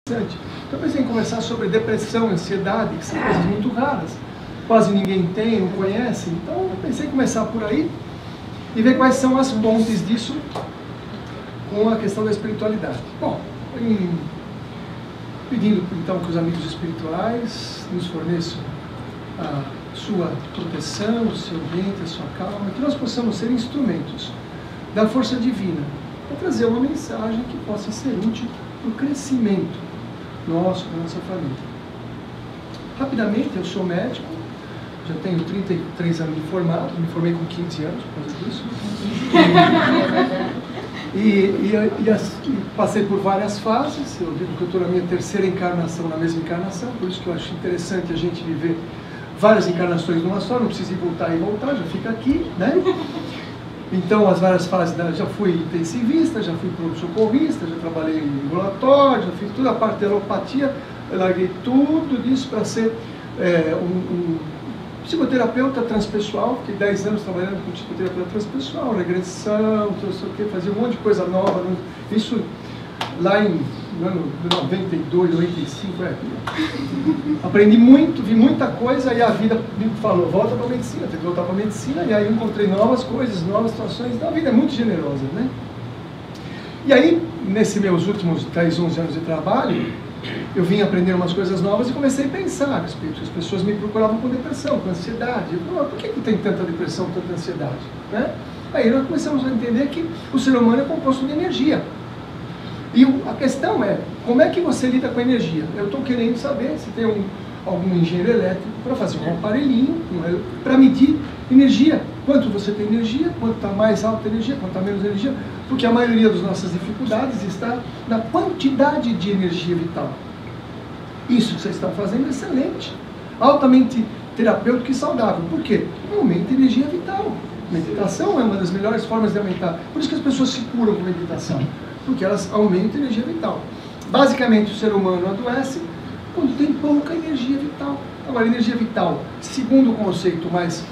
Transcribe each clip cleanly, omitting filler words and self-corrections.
Então eu pensei em conversar sobre depressão, ansiedade, que são coisas muito raras, quase ninguém tem, não conhece. Então eu pensei em começar por aí e ver quais são as pontes disso com a questão da espiritualidade. Bom, pedindo então que os amigos espirituais nos forneçam a sua proteção, o seu vento, a sua calma, que nós possamos ser instrumentos da força divina para trazer uma mensagem que possa ser útil para o crescimento nosso, da nossa família. Rapidamente, eu sou médico, já tenho 33 anos de formado, me formei com 15 anos por causa disso. E passei por várias fases. Eu digo que eu estou na minha terceira encarnação, na mesma encarnação, por isso que eu acho interessante a gente viver várias encarnações numa só, não precisa ir voltar e voltar, já fica aqui, né? Então, as várias fases, já fui intensivista, já fui pronto-socorrista, já trabalhei em ambulatório, já fiz toda a parte de alopatia, eu larguei tudo disso para ser um psicoterapeuta transpessoal, fiquei 10 anos trabalhando com psicoterapeuta transpessoal, regressão, não sei o que, fazia um monte de coisa nova, isso lá em ano 92, 95, aprendi muito, vi muita coisa e a vida me falou, volta para a medicina, tem que voltar para a medicina, e aí eu encontrei novas coisas, novas situações, a vida é muito generosa, né? E aí, nesses meus últimos 10, 11 anos de trabalho, eu vim aprender umas coisas novas e comecei a pensar a respeito. As pessoas me procuravam com depressão, com ansiedade. Eu falei, por que tem tanta depressão, tanta ansiedade? Né? Aí nós começamos a entender que o ser humano é composto de energia. E a questão é, como é que você lida com a energia? Eu estou querendo saber se tem algum engenheiro elétrico para fazer um aparelhinho, para medir energia. Quanto você tem energia, quanto está mais alta a energia, quanto está menos energia, porque a maioria das nossas dificuldades está na quantidade de energia vital. Isso que vocês estão fazendo é excelente, altamente terapêutico e saudável. Por quê? Aumenta a energia vital. Meditação é uma das melhores formas de aumentar. Por isso que as pessoas se curam com meditação, porque elas aumentam a energia vital. Basicamente, o ser humano adoece quando tem pouca energia vital. Agora, energia vital, segundo o conceito mais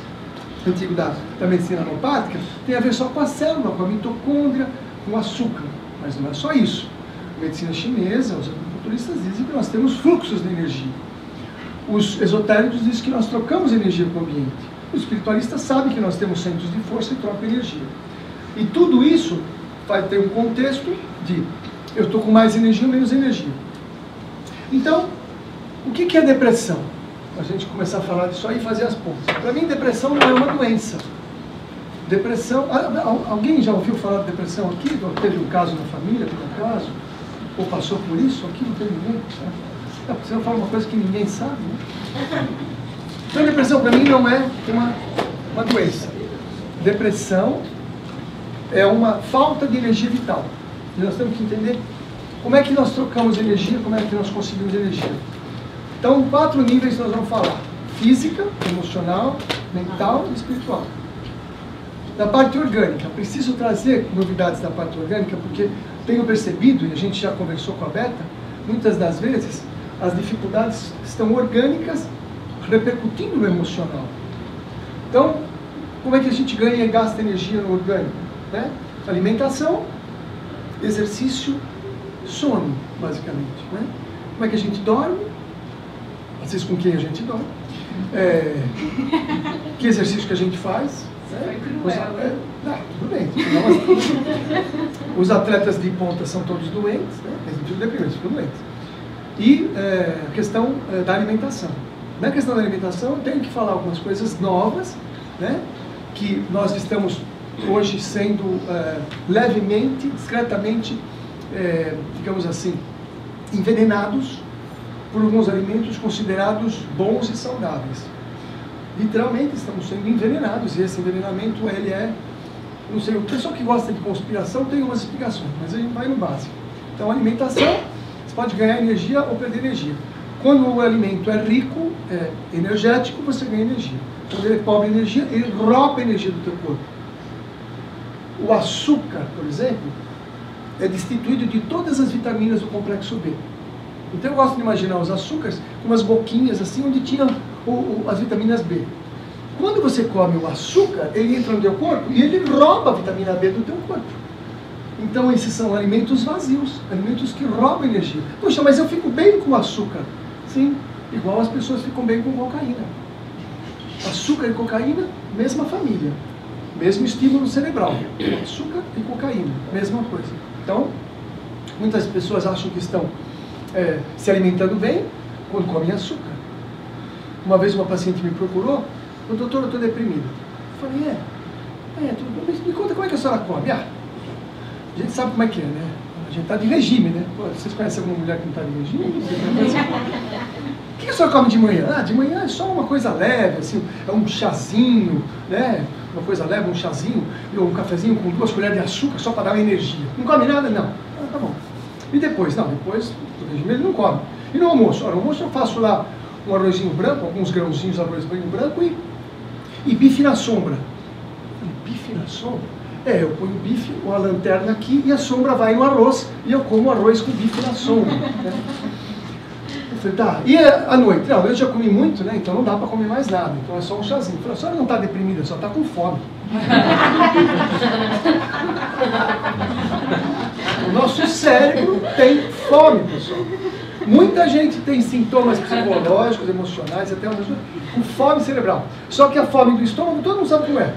antigo da medicina alopática, tem a ver só com a célula, com a mitocôndria, com o açúcar. Mas não é só isso. A medicina chinesa, os acupunturistas dizem que nós temos fluxos de energia. Os esotéricos dizem que nós trocamos energia com o ambiente. Os espiritualistas sabem que nós temos centros de força e troca energia. E tudo isso vai ter um contexto de eu estou com mais energia ou menos energia. Então, o que é depressão? A gente começar a falar disso aí e fazer as pontas. Para mim, depressão não é uma doença. Depressão... Alguém já ouviu falar de depressão aqui? Teve um caso na família, por acaso? Ou passou por isso? Aqui não tem ninguém. Né? Você não fala uma coisa que ninguém sabe. Né? Então, depressão para mim não é uma doença. Depressão é uma falta de energia vital. E nós temos que entender como é que nós trocamos energia, como é que nós conseguimos energia. Então, 4 níveis nós vamos falar: física, emocional, mental e espiritual. Da parte orgânica, preciso trazer novidades da parte orgânica, porque tenho percebido, e a gente já conversou com a Beta, muitas das vezes as dificuldades estão orgânicas repercutindo no emocional. Então, como é que a gente ganha e gasta energia no orgânico? Né? Alimentação, exercício, sono, basicamente. Né? Como é que a gente dorme? Às vezes com quem a gente dorme. Que exercício que a gente faz? Tudo bem. Os atletas de ponta são todos doentes, né? Eles não ficam deprimidos, ficam doentes. E a questão da alimentação. Na questão da alimentação, eu tenho que falar algumas coisas novas, né? Que nós estamos hoje sendo levemente, discretamente, digamos assim, envenenados por alguns alimentos considerados bons e saudáveis. Literalmente estamos sendo envenenados, e esse envenenamento, ele não sei, o pessoal que gosta de conspiração tem umas explicações, mas a gente vai no básico. Então, alimentação, você pode ganhar energia ou perder energia. Quando o alimento é rico, é energético, você ganha energia. Quando ele é pobre em energia, ele rouba a energia do teu corpo. O açúcar, por exemplo, é destituído de todas as vitaminas do complexo B. Então eu gosto de imaginar os açúcares com umas boquinhas assim, onde tinham as vitaminas B. Quando você come o açúcar, ele entra no teu corpo e ele rouba a vitamina B do teu corpo. Então esses são alimentos vazios, alimentos que roubam energia. Poxa, mas eu fico bem com açúcar. Sim, igual as pessoas ficam bem com cocaína. Açúcar e cocaína, mesma família. Mesmo estímulo cerebral. Açúcar e cocaína, mesma coisa. Então, muitas pessoas acham que estão se alimentando bem quando comem açúcar. Uma vez uma paciente me procurou, doutor, eu estou deprimida. Eu falei, me conta como é que a senhora come. A gente sabe como é que é, né? A gente está de regime, né? Pô, vocês conhecem alguma mulher que não está de regime? O que a senhora come de manhã? De manhã é só uma coisa leve, assim, é um chazinho, né? Uma coisa leve, um chazinho, ou um cafezinho com 2 colheres de açúcar só para dar uma energia. Não come nada? Não. Tá bom. E depois? Não, depois do regime ele não come. E no almoço? No almoço eu faço lá um arrozinho branco, alguns grãozinhos de arroz branco e bife na sombra. Bife na sombra? Eu ponho o bife, uma lanterna aqui e a sombra vai no arroz e eu como arroz com bife na sombra. Né? Eu falei, tá. E à noite? Não, eu já comi muito, né? Então não dá para comer mais nada. Então é só um chazinho. Eu falei, a senhora não está deprimida, só está com fome. O nosso cérebro tem fome, pessoal. Muita gente tem sintomas psicológicos, emocionais, até com fome cerebral. Só que a fome do estômago, todo mundo sabe como é.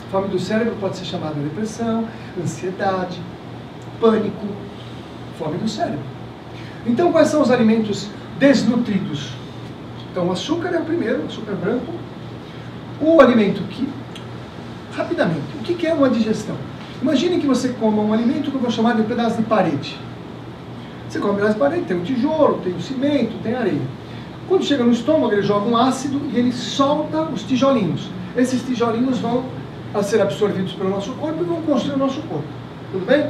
A fome do cérebro pode ser chamada depressão, ansiedade, pânico, fome do cérebro. Então, quais são os alimentos desnutridos? Então, o açúcar é o primeiro, açúcar branco. O alimento que, rapidamente, o que é uma digestão? Imagine que você coma um alimento que eu vou chamar de um pedaço de parede. Você come um pedaço de parede, tem um tijolo, tem um cimento, tem areia. Quando chega no estômago, ele joga um ácido e ele solta os tijolinhos. Esses tijolinhos vão a ser absorvidos pelo nosso corpo e vão construir o nosso corpo. Tudo bem?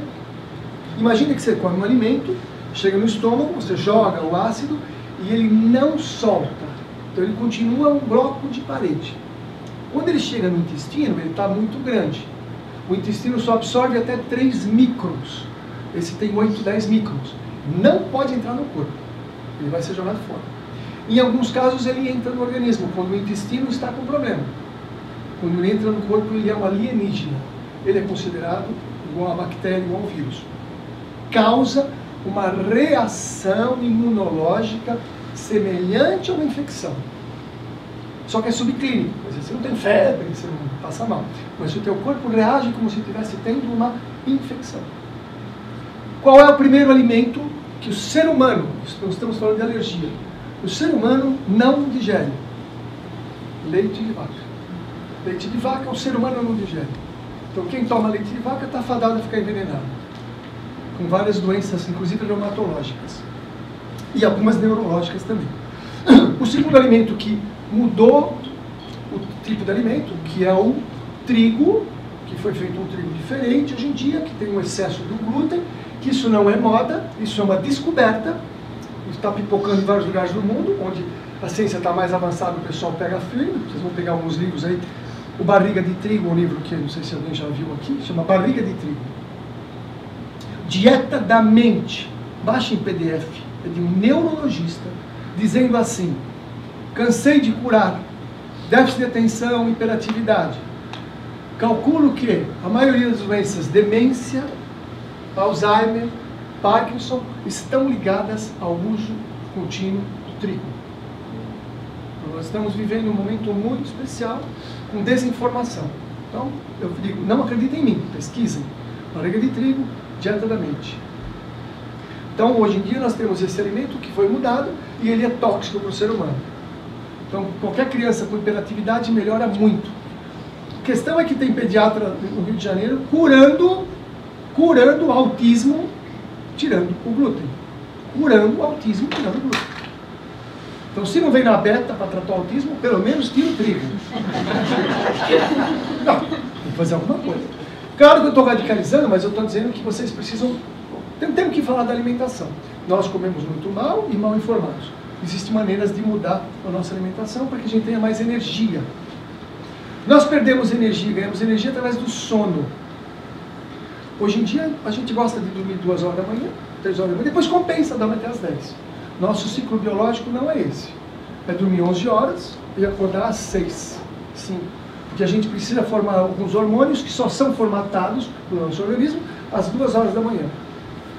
Imagine que você come um alimento, chega no estômago, você joga o ácido e ele não solta. Então ele continua um bloco de parede. Quando ele chega no intestino, ele está muito grande. O intestino só absorve até 3 microns. Esse tem 8, 10 microns. Não pode entrar no corpo. Ele vai ser jogado fora. Em alguns casos ele entra no organismo, quando o intestino está com problema. Quando ele entra no corpo, ele é um alienígena. Ele é considerado igual a bactéria, igual ao vírus. Causa uma reação imunológica semelhante a uma infecção. Só que é subclínico. Você não tem febre, você não passa mal. Mas o teu corpo reage como se estivesse tendo uma infecção. Qual é o primeiro alimento que o ser humano, nós estamos falando de alergia, o ser humano não digere? Leite de vaca. Leite de vaca, o ser humano não digere. Então quem toma leite de vaca está fadado a ficar envenenado. Com várias doenças, inclusive reumatológicas. E algumas neurológicas também. O segundo alimento que mudou o tipo de alimento, que é o trigo, que foi feito um trigo diferente hoje em dia, que tem um excesso do glúten, que isso não é moda, isso é uma descoberta, está pipocando em vários lugares do mundo, onde a ciência está mais avançada, o pessoal pega firme, vocês vão pegar alguns livros aí, o Barriga de Trigo, um livro que não sei se alguém já viu aqui, chama Barriga de Trigo. Dieta da Mente, baixa em PDF, é de um neurologista, dizendo assim: cansei de curar déficit de atenção, hiperatividade. Calculo que a maioria das doenças, demência, Alzheimer, Parkinson, estão ligadas ao uso contínuo do trigo. Nós estamos vivendo um momento muito especial com desinformação. Então, eu digo, não acreditem em mim, pesquisem. Barriga de Trigo, dieta da mente. Então, hoje em dia, nós temos esse alimento que foi mudado e ele é tóxico para o ser humano. Então, qualquer criança com hiperatividade melhora muito. A questão é que tem pediatra no Rio de Janeiro curando o autismo, tirando o glúten. Curando o autismo, tirando o glúten. Então, se não vem na beta para tratar o autismo, pelo menos tira o trigo. Não, tem que fazer alguma coisa. Claro que eu estou radicalizando, mas eu estou dizendo que vocês precisam... Temos que falar da alimentação. Nós comemos muito mal e mal informados. Existem maneiras de mudar a nossa alimentação para que a gente tenha mais energia. Nós perdemos energia, ganhamos energia através do sono. Hoje em dia, a gente gosta de dormir 2 horas da manhã, 3 horas da manhã, depois compensa, dorme até as 10. Nosso ciclo biológico não é esse. É dormir 11 horas e acordar às 6. Sim. Porque a gente precisa formar alguns hormônios que só são formatados no nosso organismo às 2 horas da manhã.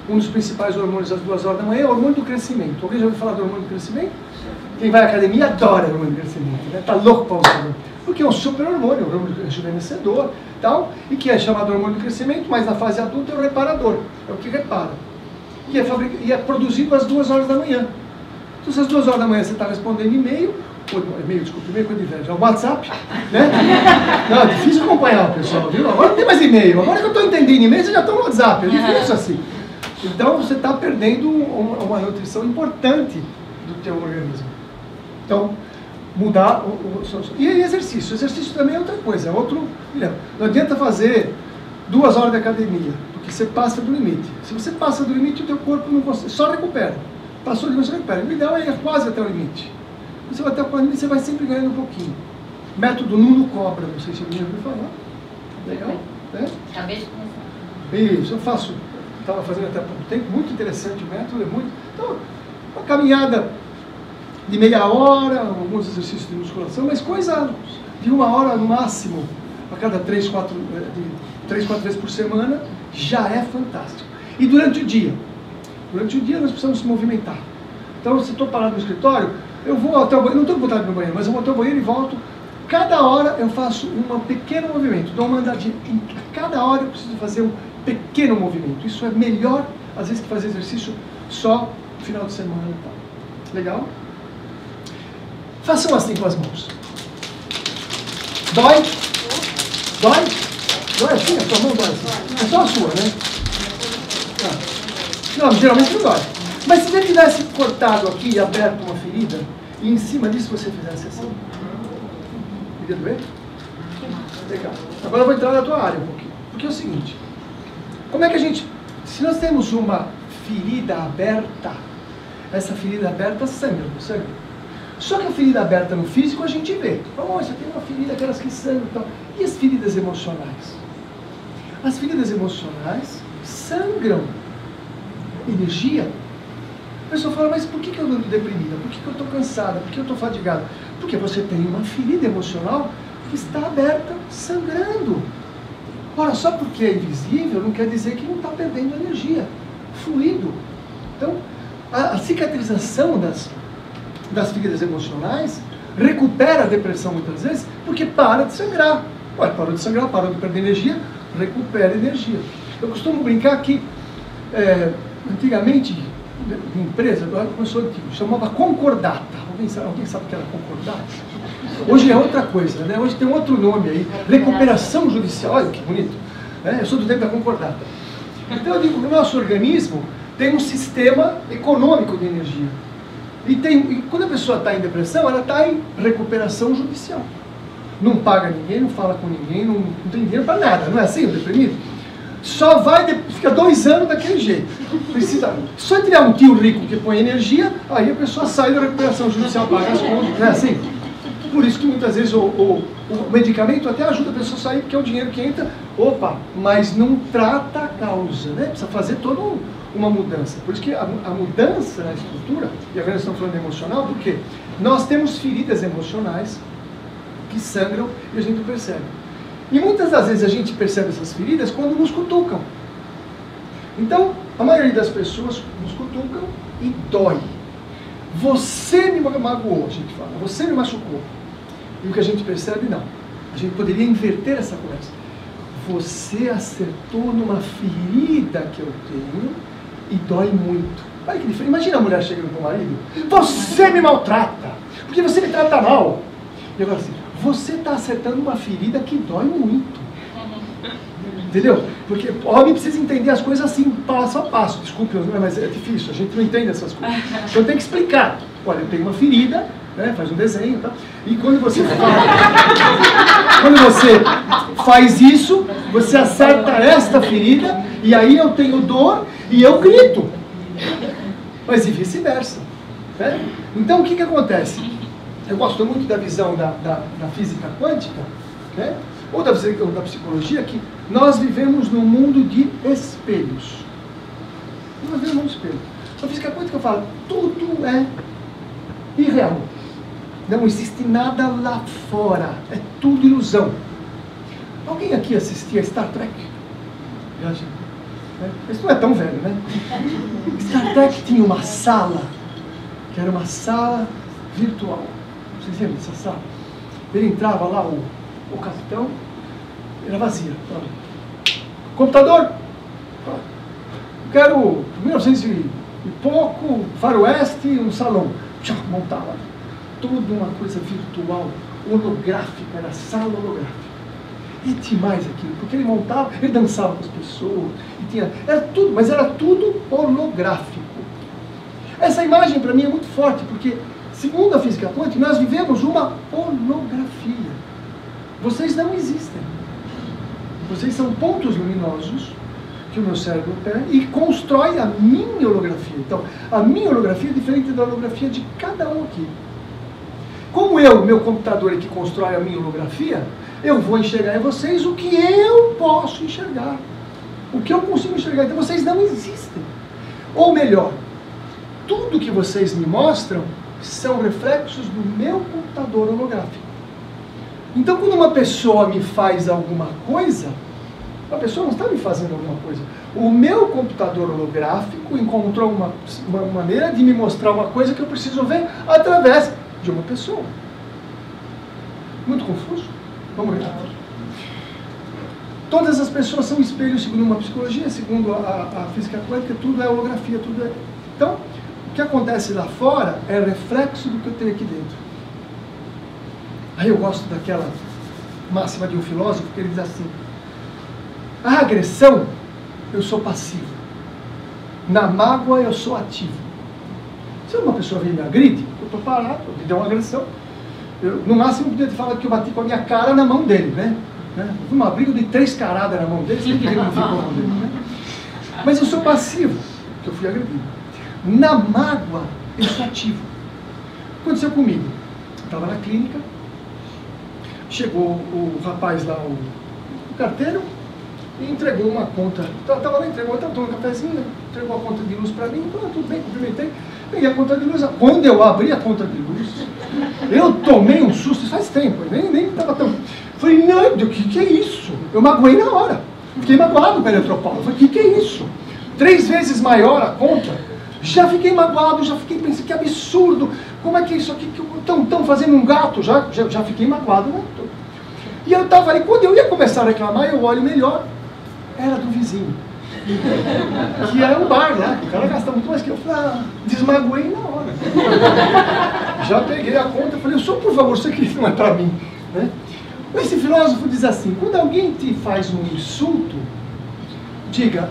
Um dos principais hormônios às 2 horas da manhã é o hormônio do crescimento. Alguém já ouviu falar do hormônio do crescimento? Quem vai à academia adora o hormônio do crescimento, né? Tá louco para usar, porque é um super hormônio, um hormônio rejuvenescedor, tal, e que é chamado hormônio do crescimento, mas na fase adulta é o reparador, é o que repara. E é produzido às 2 horas da manhã. Então, se às 2 horas da manhã você está respondendo e-mail com de inveja, é o WhatsApp, né? Não, é difícil acompanhar o pessoal, viu? Agora não tem mais e-mail, agora que eu estou entendendo e-mail, vocês já estão no WhatsApp, é difícil assim. Então, você está perdendo uma nutrição importante do teu organismo. Então, mudar e exercício. Exercício também é outra coisa, é outro. Não adianta fazer 2 horas de academia, porque você passa do limite. Se você passa do limite, o teu corpo não consegue, só recupera. Passou do limite, você recupera. O ideal é ir quase até o limite. Você vai até o limite, você vai sempre ganhando um pouquinho. Método Nuno Cobra, não sei se alguém já ouviu falar. Legal? É? Acabei de começar. Isso, eu faço. Estava fazendo até há pouco tempo, muito interessante o método, é muito. Então, uma caminhada de meia hora, alguns exercícios de musculação, mas coisa de 1 hora no máximo, a cada 3, 4 vezes por semana, já é fantástico. E durante o dia nós precisamos se movimentar. Então, se estou parado no escritório, eu vou até o banheiro, não estou com vontade no banheiro, mas eu vou até o banheiro e volto. Cada hora eu faço um pequeno movimento, dou uma andadinha. A cada hora eu preciso fazer um pequeno movimento. Isso é melhor, às vezes, que fazer exercício só no final de semana e tal. Legal? Façam assim com as mãos. Dói? Dói? Dói assim? A sua mão dói assim? É só a sua, né? Não, geralmente não dói. Mas se você tivesse cortado aqui e aberto uma ferida, e em cima disso você fizesse assim, iria doer? Legal. Agora eu vou entrar na tua área um pouquinho. Porque é o seguinte, como é que a gente, se nós temos uma ferida aberta, essa ferida aberta sangra, não sangra? Só que a ferida aberta no físico a gente vê. Oh, você tem uma ferida, aquelas que sangram e tal. E as feridas emocionais? As feridas emocionais sangram energia. A pessoa fala, mas por que eu estou deprimida? Por que eu estou cansada? Por que eu estou fadigada? Porque você tem uma ferida emocional que está aberta, sangrando. Ora, só porque é invisível não quer dizer que não está perdendo energia, fluido. Então, a cicatrização das feridas emocionais recupera a depressão muitas vezes porque para de sangrar. Ué, parou de sangrar, parou de perder energia, recupera energia. Eu costumo brincar que antigamente, de empresa, agora começou antigo, chamava concordata. Alguém sabe o que era concordata? Hoje é outra coisa, né? Hoje tem outro nome aí, recuperação judicial. Olha que bonito. Eu sou do tempo da concordata. Então eu digo que o nosso organismo tem um sistema econômico de energia. E quando a pessoa está em depressão, ela está em recuperação judicial. Não paga ninguém, não fala com ninguém, não tem dinheiro para nada. Não é assim o deprimido? Só fica 2 anos daquele jeito. Só tiver um tio rico que põe energia, aí a pessoa sai da recuperação judicial, paga as contas, não é assim? Por isso que muitas vezes o medicamento até ajuda a pessoa a sair, porque é o dinheiro que entra, mas não trata a causa, né? Precisa fazer toda uma mudança. Por isso que a mudança na estrutura, e agora nós estamos falando emocional, porque nós temos feridas emocionais que sangram e a gente não percebe. E muitas das vezes a gente percebe essas feridas quando nos cutucam. Então, a maioria das pessoas nos cutucam e dói. Você me magoou, a gente fala. Você me machucou. E o que a gente percebe, não. A gente poderia inverter essa conversa. Você acertou numa ferida que eu tenho e dói muito. Olha que diferente. Imagina a mulher chegando para o marido. Você me maltrata, porque você me trata mal. E agora assim, você está acertando uma ferida que dói muito. Entendeu? Porque o homem precisa entender as coisas assim, passo a passo. Desculpe, mas é difícil, a gente não entende essas coisas. Então tem que explicar. Olha, eu tenho uma ferida, né, faz um desenho, tá? E quando você faz isso, você acerta esta ferida, e aí eu tenho dor e eu grito. Mas e vice-versa. Né? Então o que acontece? Eu gosto muito da visão da física quântica, né? Ou da psicologia, que nós vivemos num mundo de espelhos. Nós vivemos num espelho. A física quântica fala, tudo é irreal. Não existe nada lá fora. É tudo ilusão. Alguém aqui assistia Star Trek? Né? Isso não é tão velho, né? Star Trek tinha uma sala, que era uma sala virtual. Vocês lembram dessa sala? Ele entrava lá, o capitão, era vazia. Computador, quero 1900 e pouco, faroeste, um salão. Já montava tudo uma coisa virtual, holográfica, era sala holográfica. E demais aquilo, porque ele montava, ele dançava com as pessoas, e tinha, era tudo, mas era tudo holográfico. Essa imagem para mim é muito forte, porque, segundo a física quântica, nós vivemos uma holografia. Vocês não existem. Vocês são pontos luminosos que o meu cérebro pega e constrói a minha holografia. Então, a minha holografia é diferente da holografia de cada um aqui. Como meu computador é que constrói a minha holografia, eu vou enxergar em vocês o que eu posso enxergar. O que eu consigo enxergar. Então, vocês não existem. Ou melhor, tudo que vocês me mostram são reflexos do meu computador holográfico. Então, quando uma pessoa me faz alguma coisa, a pessoa não está me fazendo alguma coisa. O meu computador holográfico encontrou uma maneira de me mostrar uma coisa que eu preciso ver através de uma pessoa. Muito confuso? Vamos repetir. Todas as pessoas são espelhos, segundo uma psicologia, segundo a física quântica, tudo é holografia, tudo é... Então, o que acontece lá fora é reflexo do que eu tenho aqui dentro. Aí eu gosto daquela máxima de um filósofo que ele diz assim: a agressão, eu sou passivo. Na mágoa, eu sou ativo. Se uma pessoa vem e me agride, eu estou parado, me deu uma agressão. Eu, no máximo, podia ter falado que eu bati com a minha cara na mão dele, né? Foi uma briga de 3 caradas na mão dele, você tem que ver como ficou a mão dele, né? Mas eu sou passivo, porque eu fui agredido. Na mágoa, eu sou ativo. Aconteceu comigo. Eu estava na clínica, chegou o rapaz lá, o carteiro, e entregou uma conta. Estava lá, entregou, estava tomando um cafezinho, entregou a conta de luz para mim, tudo bem, cumprimentei, peguei a conta de luz. Quando eu abri a conta de luz, eu tomei um susto, isso faz tempo, nem estava tão... Falei, não, o que é isso? Eu magoei na hora, fiquei magoado com a Eletropaulo. Falei, o que é isso? 3 vezes maior a conta, já fiquei magoado, já fiquei pensando, que absurdo, como é que é isso aqui, estão fazendo um gato, já fiquei magoado, né? E eu estava ali, quando eu ia começar a reclamar, eu olho melhor, era do vizinho, que era um bar lá, o cara gastava muito mais que eu. Falei, desmagoei na hora. Já peguei a conta, falei, só por favor, isso aqui não é para mim, né? Esse filósofo diz assim: quando alguém te faz um insulto, diga,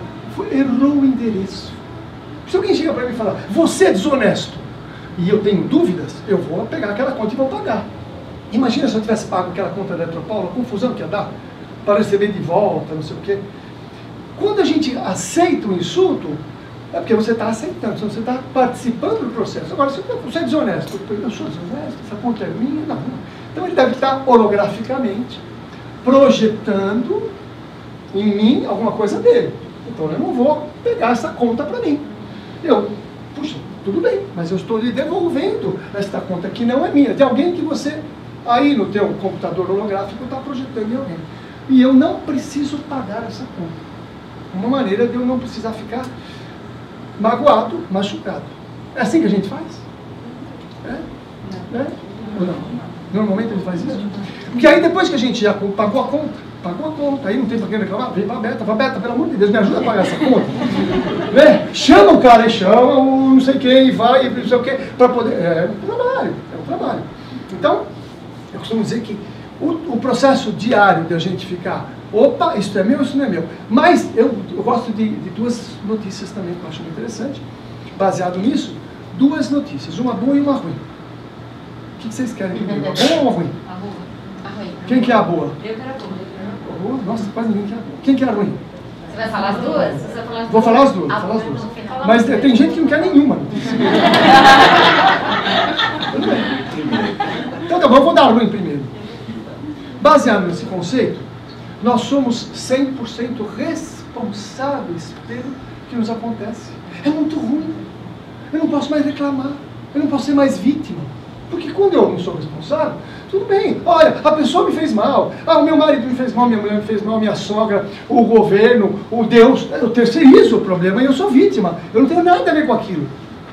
errou o endereço. Se alguém chega para mim e falar, você é desonesto, e eu tenho dúvidas, eu vou pegar aquela conta e vou pagar. Imagina se eu tivesse pago aquela conta da Eletropaulo, a confusão que ia dar, para receber de volta, não sei o quê. Quando a gente aceita o insulto, é porque você está aceitando, você está participando do processo. Agora, se você é desonesto, eu sou desonesto, essa conta é minha, não. Então ele deve estar holograficamente projetando em mim alguma coisa dele. Então eu não vou pegar essa conta para mim. Puxa, tudo bem, mas eu estou lhe devolvendo esta conta que não é minha, de alguém que você, aí no teu computador holográfico, está projetando em alguém. E eu não preciso pagar essa conta. Uma maneira de eu não precisar ficar magoado, machucado. É assim que a gente faz? É? Ou não? Normalmente a gente faz isso. Porque aí depois que a gente já pagou a conta, aí não tem para quem reclamar, vem para a Beta, pelo amor de Deus, me ajuda a pagar essa conta. Né? Chama o cara, chama o não sei quem, vai, não sei o quê, para poder... É um trabalho. Então, eu costumo dizer que o processo diário de a gente ficar, opa, isso é meu, isso não é meu. Mas eu gosto de 2 notícias também, que eu acho muito interessante. Baseado nisso, 2 notícias, uma boa e uma ruim. O que vocês querem? Uma boa ou uma ruim? A ruim. Quem que é a boa? Eu quero a boa. A boa? Nossa, quase ninguém quer a boa. Quem que é a ruim? Você vai falar as duas? Você vai falar as Vou duas? falar as duas, Mas tem gente que não quer nenhuma. Então tá bom, eu vou dar a ruim primeiro. Baseado nesse conceito, nós somos 100% responsáveis pelo que nos acontece. É muito ruim. Eu não posso mais reclamar. Eu não posso ser mais vítima. Porque quando eu não sou responsável, Tudo bem. Olha, a pessoa me fez mal. Ah, o meu marido me fez mal, minha mulher me fez mal, minha sogra, o governo, o Deus. Eu terceirizo o problema e eu sou vítima. Eu não tenho nada a ver com aquilo.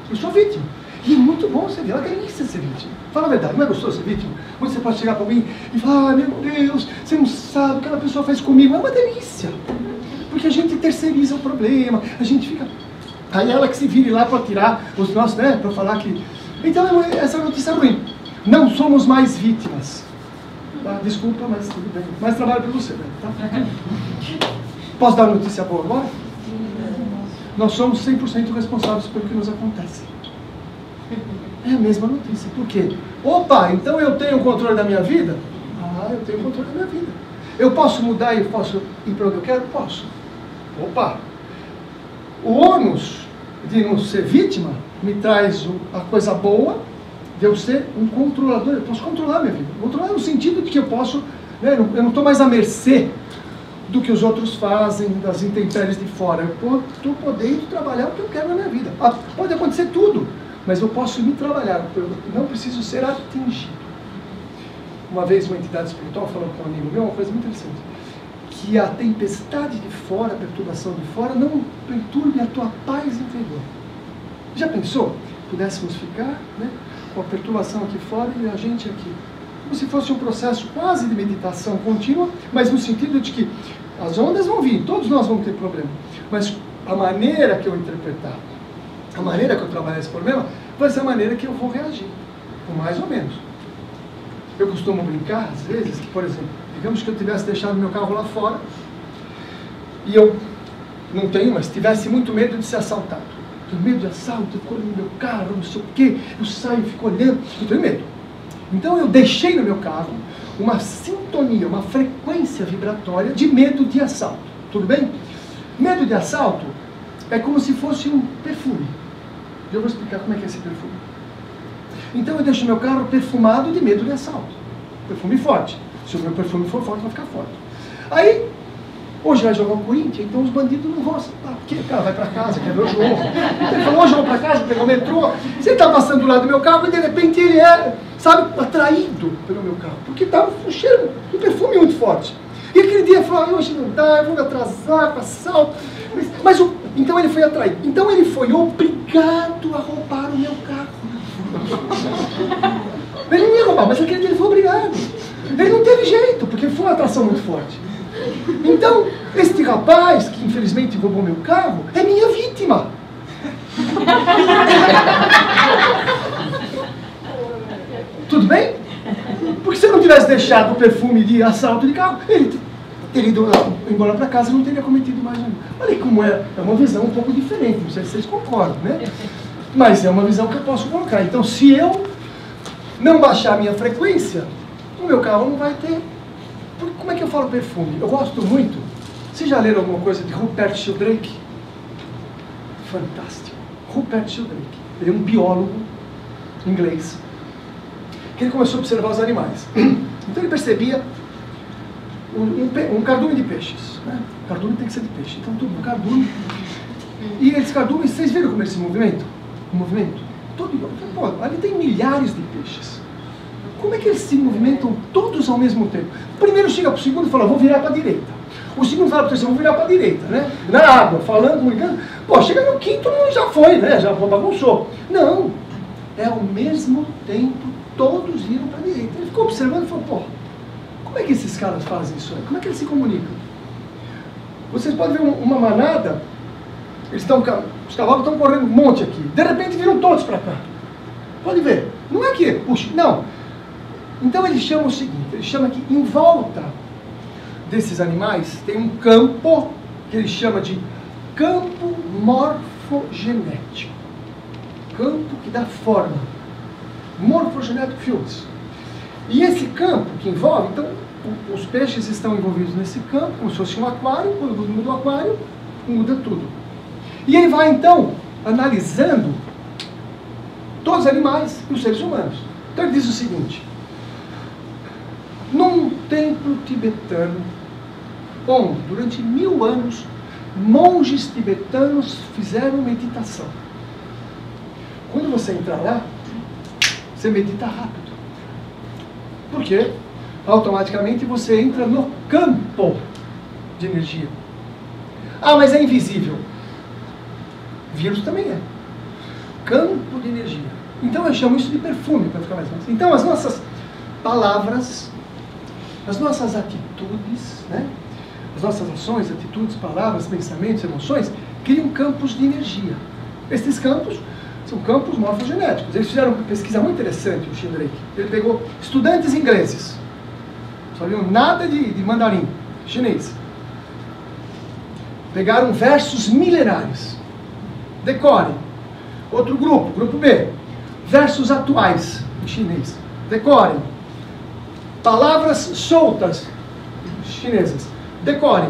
Eu sou vítima. E é muito bom você ver, é uma delícia ser vítima. Fala a verdade, não é gostoso ser vítima? Quando você pode chegar para alguém e falar, meu Deus, você não sabe o que aquela pessoa fez comigo. É uma delícia. Porque a gente terceiriza o problema, a gente fica... Aí ela que se vire lá para tirar os nossos, né, para falar que... Então essa notícia é ruim. Não somos mais vítimas. Tá? Desculpa, mas tudo bem. Mais trabalho para você, né? Tá? Posso dar uma notícia boa agora? Nós somos 100% responsáveis pelo que nos acontece. É a mesma notícia. Por quê? Opa, então eu tenho o controle da minha vida? Ah, eu tenho o controle da minha vida. Eu posso mudar e posso ir para onde eu quero? Posso. Opa! O ônus de não ser vítima me traz a coisa boa de eu ser um controlador. Eu posso controlar a minha vida. Controlar no sentido de que eu posso... Né, eu não estou mais à mercê do que os outros fazem, das intempéries de fora. Eu estou podendo trabalhar o que eu quero na minha vida. Pode acontecer tudo, mas eu posso me trabalhar. Eu não preciso ser atingido. Uma vez uma entidade espiritual falou com um amigo meu uma coisa muito interessante. Que a tempestade de fora, a perturbação de fora, não perturbe a tua paz interior. Já pensou? Pudéssemos ficar, né, com a perturbação aqui fora e a gente aqui. Como se fosse um processo quase de meditação contínua, mas no sentido de que as ondas vão vir, todos nós vamos ter problema. Mas a maneira que eu interpretar, a maneira que eu trabalhar esse problema, vai ser a maneira que eu vou reagir, ou mais ou menos. Eu costumo brincar, às vezes, que, por exemplo, digamos que eu tivesse deixado meu carro lá fora, e eu não tenho, mas tivesse muito medo de ser assaltado. Tenho medo de assalto, eu fico olhando no meu carro, não sei o quê, eu saio e fico olhando, eu tenho medo. Então eu deixei no meu carro uma sintonia, uma frequência vibratória de medo de assalto. Tudo bem? Medo de assalto é como se fosse um perfume. Eu vou explicar como é que é esse perfume. Então eu deixo meu carro perfumado de medo de assalto. Perfume forte. Se o meu perfume for forte, vai ficar forte. Aí, hoje vai jogar o Corinthians, então os bandidos não vão assaltar. Porque o cara vai para casa, quer ver o jogo. Então ele falou, hoje eu vou para casa, pegar o metrô. Você está passando do lado do meu carro e de repente ele é, sabe, atraído pelo meu carro. Porque estava um cheiro, um perfume muito forte. E aquele dia ele falou, hoje não dá, eu vou me atrasar para assalto. Então ele foi atraído. Então ele foi obrigado a roubar o meu carro. Ele não ia roubar, mas aquele dia ele foi obrigado. Ele não teve jeito, porque foi uma atração muito forte. Então, este rapaz, que infelizmente roubou meu carro, é minha vítima. Tudo bem? Porque se eu não tivesse deixado o perfume de assalto de carro, ele teria ido embora para casa e não teria cometido mais um. Olha como é uma visão um pouco diferente, não sei se vocês concordam, né? Mas é uma visão que eu posso colocar. Então, se eu não baixar a minha frequência, o meu carro não vai ter... Como é que eu falo perfume? Eu gosto muito. Vocês já leram alguma coisa de Rupert Sheldrake? Fantástico. Rupert Sheldrake. Ele é um biólogo inglês. Que ele começou a observar os animais. Então ele percebia um cardume de peixes. Né? Cardume tem que ser de peixe. Então tudo, um cardume. E esses cardumes, vocês viram como eles se movimentam? O movimento? Todo igual. Pô, ali tem milhares de peixes. Como é que eles se movimentam todos ao mesmo tempo? O primeiro chega para o segundo e fala, vou virar para a direita. O segundo fala para o terceiro, vou virar para a direita, né? Na água, falando, comunicando. Pô, chega no quinto, já foi, né? Já bagunçou. Não. É ao mesmo tempo, todos viram para a direita. Ele ficou observando e falou, pô, como é que esses caras fazem isso aí? Como é que eles se comunicam? Vocês podem ver uma manada, os cavalos estão correndo um monte aqui. De repente viram todos para cá. Pode ver. Não é que, puxa, não. Então ele chama o seguinte, ele chama que em volta desses animais tem um campo que ele chama de campo morfogenético. Campo que dá forma. Morfogenético fields. E esse campo que envolve, então, os peixes estão envolvidos nesse campo, como se fosse um aquário, quando muda o aquário, muda tudo. E ele vai, então, analisando todos os animais e os seres humanos. Então ele diz o seguinte, num templo tibetano, onde, durante 1000 anos, monges tibetanos fizeram meditação. Quando você entrar lá, você medita rápido. Porque automaticamente você entra no campo de energia. Ah, mas é invisível. Vírus também é. Campo de energia. Então eu chamo isso de perfume, para ficar mais fácil. Então as nossas palavras, as nossas atitudes, né? As nossas ações, atitudes, palavras, pensamentos, emoções, criam campos de energia. Esses campos são campos morfogenéticos. Eles fizeram uma pesquisa muito interessante, o Shindrake. Ele pegou estudantes ingleses, não sabiam nada de mandarim, chinês. Pegaram versos milenários. Decorem. Outro grupo, grupo B. Versos atuais, em chinês. Decorem. Palavras soltas, chinesas. Decorem.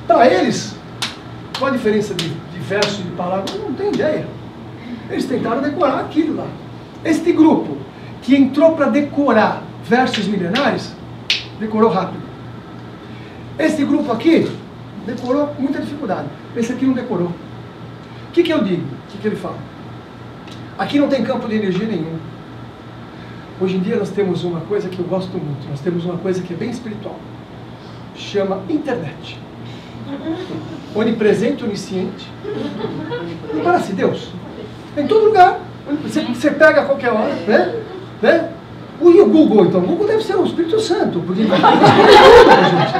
Para eles, qual a diferença de verso e de palavra? Não tem ideia. Eles tentaram decorar aquilo lá. Este grupo, que entrou para decorar versos milenares, decorou rápido. Este grupo aqui, decorou com muita dificuldade. Esse aqui não decorou. O que eu digo? O que ele fala? Aqui não tem campo de energia nenhum. Hoje em dia nós temos uma coisa que eu gosto muito. Nós temos uma coisa que é bem espiritual. Chama internet. Onipresente, onisciente. Não parece Deus? Em todo lugar. Você pega a qualquer hora, né? E o Google, então? O Google deve ser o Espírito Santo, porque não gente.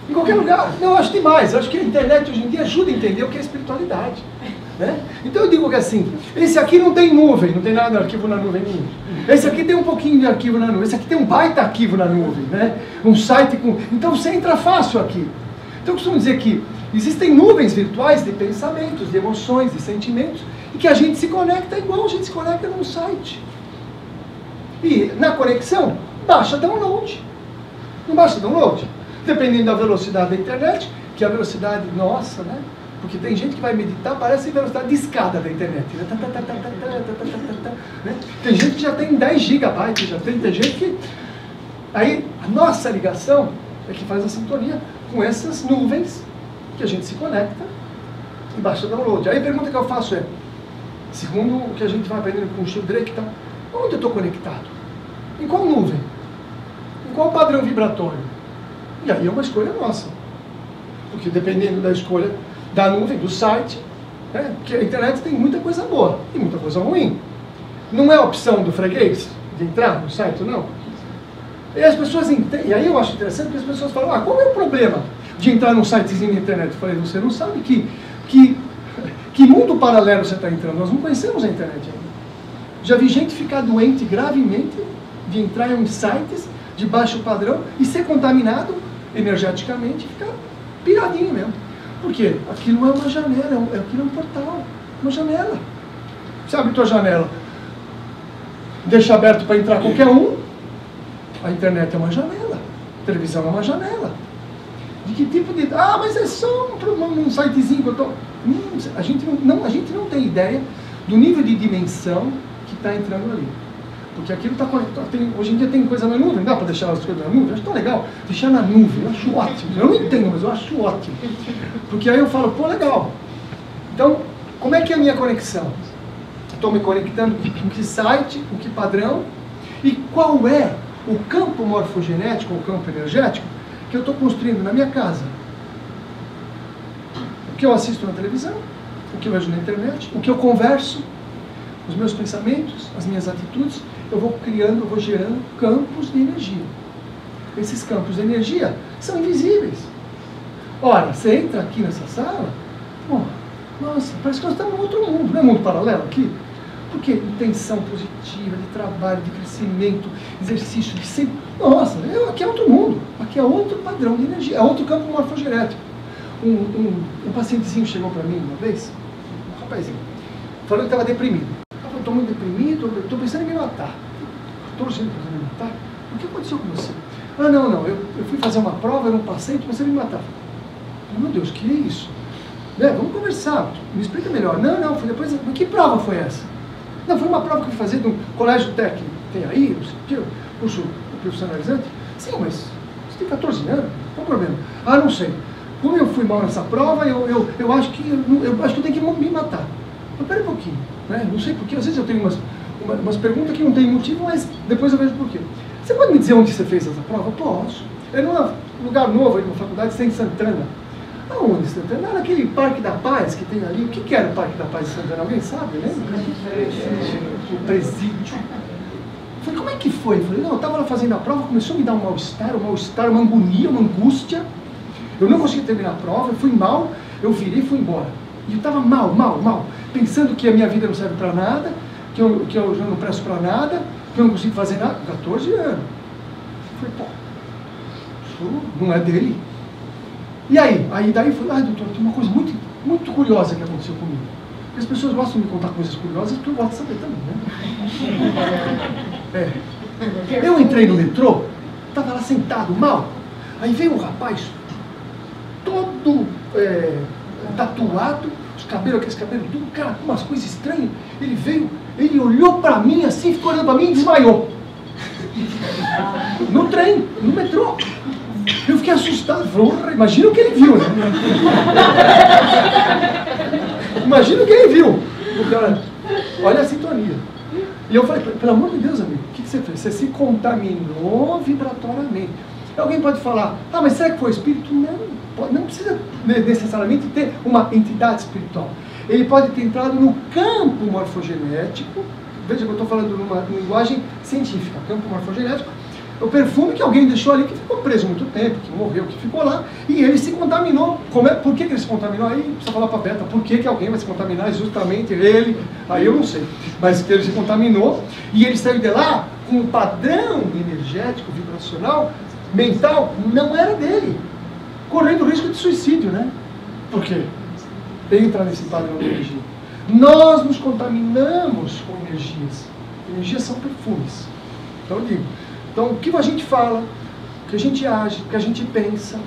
Em qualquer lugar. Não, eu acho demais. Eu acho que a internet hoje em dia ajuda a entender o que é espiritualidade. Né? Então eu digo que assim, esse aqui não tem nuvem, não tem nada de arquivo na nuvem nenhum. Esse aqui tem um pouquinho de arquivo na nuvem, esse aqui tem um baita arquivo na nuvem, né? Um site com... Então você entra fácil aqui. Então eu costumo dizer que existem nuvens virtuais de pensamentos, de emoções, de sentimentos, e que a gente se conecta igual a gente se conecta num site. E na conexão, baixa download. Não baixa download? Dependendo da velocidade da internet, que é a velocidade nossa, né? Porque tem gente que vai meditar, parece a velocidade de escada da internet. Né? Tem gente que já tem 10 gigabytes, já tem gente que... Aí a nossa ligação é que faz a sintonia com essas nuvens que a gente se conecta e baixa download. Aí a pergunta que eu faço é, segundo o que a gente vai aprendendo com o Shindrake, tá, onde eu estou conectado? Em qual nuvem? Em qual padrão vibratório? E aí é uma escolha nossa. Porque dependendo da escolha da nuvem, do site, né? Porque a internet tem muita coisa boa e muita coisa ruim. Não é a opção do freguês de entrar no site, não. E as pessoas entendem, e aí eu acho interessante que as pessoas falam, qual é o problema de entrar num sitezinho na internet? Eu falei, você não sabe que mundo paralelo você está entrando, nós não conhecemos a internet ainda. Já vi gente ficar doente gravemente de entrar em sites de baixo padrão e ser contaminado energeticamente e ficar piradinho mesmo. Por quê? Aquilo é uma janela, aquilo é um portal, uma janela. Você abre tua janela, deixa aberto para entrar qualquer um, a internet é uma janela, a televisão é uma janela. De que tipo de... mas é só um sitezinho que eu estou... A gente não tem ideia do nível de dimensão que está entrando ali. Porque aquilo está conectado. Hoje em dia tem coisa na nuvem, dá para deixar as coisas na nuvem? Eu acho tão legal deixar na nuvem, eu acho ótimo. Eu não entendo, mas eu acho ótimo. Porque aí eu falo, pô, legal. Então, como é que é a minha conexão? Estou me conectando com que site, com que padrão, e qual é o campo morfogenético, o campo energético, que eu estou construindo na minha casa. O que eu assisto na televisão, o que eu vejo na internet, o que eu converso, os meus pensamentos, as minhas atitudes, eu vou criando, eu vou gerando campos de energia. Esses campos de energia são invisíveis. Ora, você entra aqui nessa sala, nossa, parece que nós estamos em outro mundo. Não é mundo paralelo aqui? Porque intenção positiva, de trabalho, de crescimento, exercício, de sempre... Nossa, aqui é outro mundo. Aqui é outro padrão de energia, é outro campo morfogenético. Um pacientezinho chegou para mim uma vez, um rapazinho, falou que estava deprimido. Eu estou muito deprimido, estou pensando em me matar. Estou pensando em me matar? O que aconteceu com você? Não, eu fui fazer uma prova, eu não passei, estou pensando em me matar. Meu Deus, que é isso? Né? Vamos conversar, me explica melhor. Não, foi depois, mas que prova foi essa? Não, foi uma prova que eu fui fazer de um colégio técnico. Tem aí, não sei o que, curso profissionalizante. Sim, mas você tem 14 anos, qual o problema? Não sei. Como eu fui mal nessa prova, eu acho que eu tenho que me matar. Mas pera um pouquinho, né? Não sei porquê, às vezes eu tenho umas perguntas que não tem motivo, mas depois eu vejo por quê. Você pode me dizer onde você fez essa prova? Posso. É num lugar novo, aí numa faculdade, em Santana. Aonde Santana? Era aquele Parque da Paz que tem ali. O que era o Parque da Paz de Santana? Alguém sabe, né? O presídio. Eu falei, como é que foi? Eu falei, não, eu estava lá fazendo a prova, começou a me dar um mal-estar, uma agonia, uma angústia. Eu não consegui terminar a prova, eu fui mal, eu virei e fui embora. E eu estava mal, pensando que a minha vida não serve para nada, que eu já não presto para nada, que eu não consigo fazer nada. 14 anos. Eu falei, pô, isso não é dele. E aí daí foi, doutor, tem uma coisa muito, muito curiosa que aconteceu comigo. As pessoas gostam de me contar coisas curiosas, porque eu gosto de saber também, né? Eu entrei no metrô, estava lá sentado, mal. Aí veio um rapaz, todo tatuado, os cabelos, aqueles cabelos, tudo, cara, com umas coisas estranhas. Ele veio, ele olhou pra mim assim, ficou olhando pra mim e desmaiou. No trem, no metrô. Eu fiquei assustado. Falei, imagina o que ele viu, né? Imagina o que ele viu. O cara, olha a sintonia. E eu falei, pelo amor de Deus, amigo, o que você fez? Você se contaminou vibratoriamente. Alguém pode falar, mas será que foi o espírito? Não precisa necessariamente ter uma entidade espiritual. Ele pode ter entrado no campo morfogenético. Veja que eu estou falando numa linguagem científica, campo morfogenético. O perfume que alguém deixou ali, que ficou preso muito tempo, que morreu, que ficou lá, e ele se contaminou. Por que ele se contaminou? Aí precisa falar para a Beta, por que alguém vai se contaminar? Justamente ele, aí eu não sei. Mas que ele se contaminou, e ele saiu de lá com um padrão energético, vibracional, mental, não era dele. Correndo o risco de suicídio, né? Por quê? Entra nesse padrão de energia. Nós nos contaminamos com energias. Energias são perfumes. Então eu digo, o que a gente fala, o que a gente age, o que a gente pensa,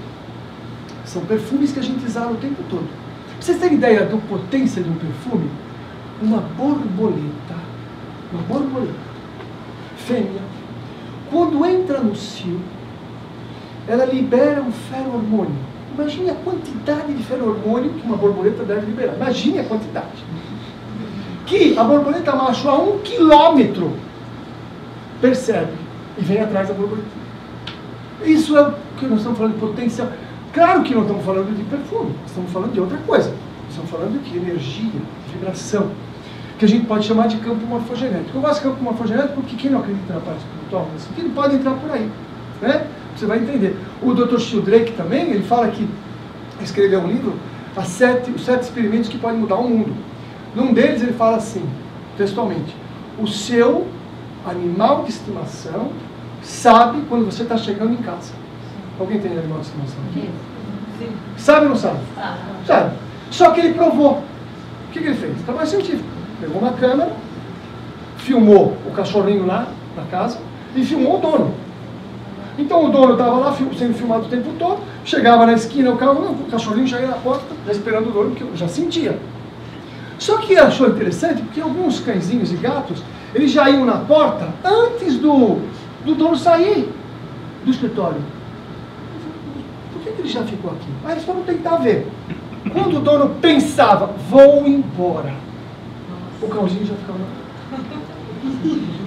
são perfumes que a gente exala o tempo todo. Pra vocês terem ideia da potência de um perfume, uma borboleta, fêmea, quando entra no cio, ela libera um feromônio. Imagine a quantidade de feromônio que uma borboleta deve liberar. Imagine a quantidade. Que a borboleta macho a 1 quilômetro percebe e vem atrás da borboleta. Isso é o que nós estamos falando de potencial. Claro que não estamos falando de perfume, estamos falando de outra coisa. Estamos falando de energia, de vibração, que a gente pode chamar de campo morfogenético. Eu gosto de campo morfogenético porque quem não acredita na parte espiritual, nesse sentido, pode entrar por aí, né? Você vai entender. O Dr. Sheldrake também, ele fala que escreveu um livro, os 7 experimentos que podem mudar o mundo. Num deles ele fala assim, textualmente, o seu animal de estimação sabe quando você está chegando em casa. Alguém tem animal de estimação? Sim. Sabe ou não sabe? Sabe. Só que ele provou. O que ele fez? Trabalho científico. Pegou uma câmera, filmou o cachorrinho lá na casa e filmou o dono. Então o dono estava lá sendo filmado o tempo todo, chegava na esquina, o cachorrinho já ia na porta, já esperando o dono, porque eu já sentia. Só que ele achou interessante, porque alguns cãezinhos e gatos, eles já iam na porta antes do dono sair do escritório. Por que ele já ficou aqui? Eles foram tentar ver. Quando o dono pensava, vou embora, o cãozinho já ficava na porta.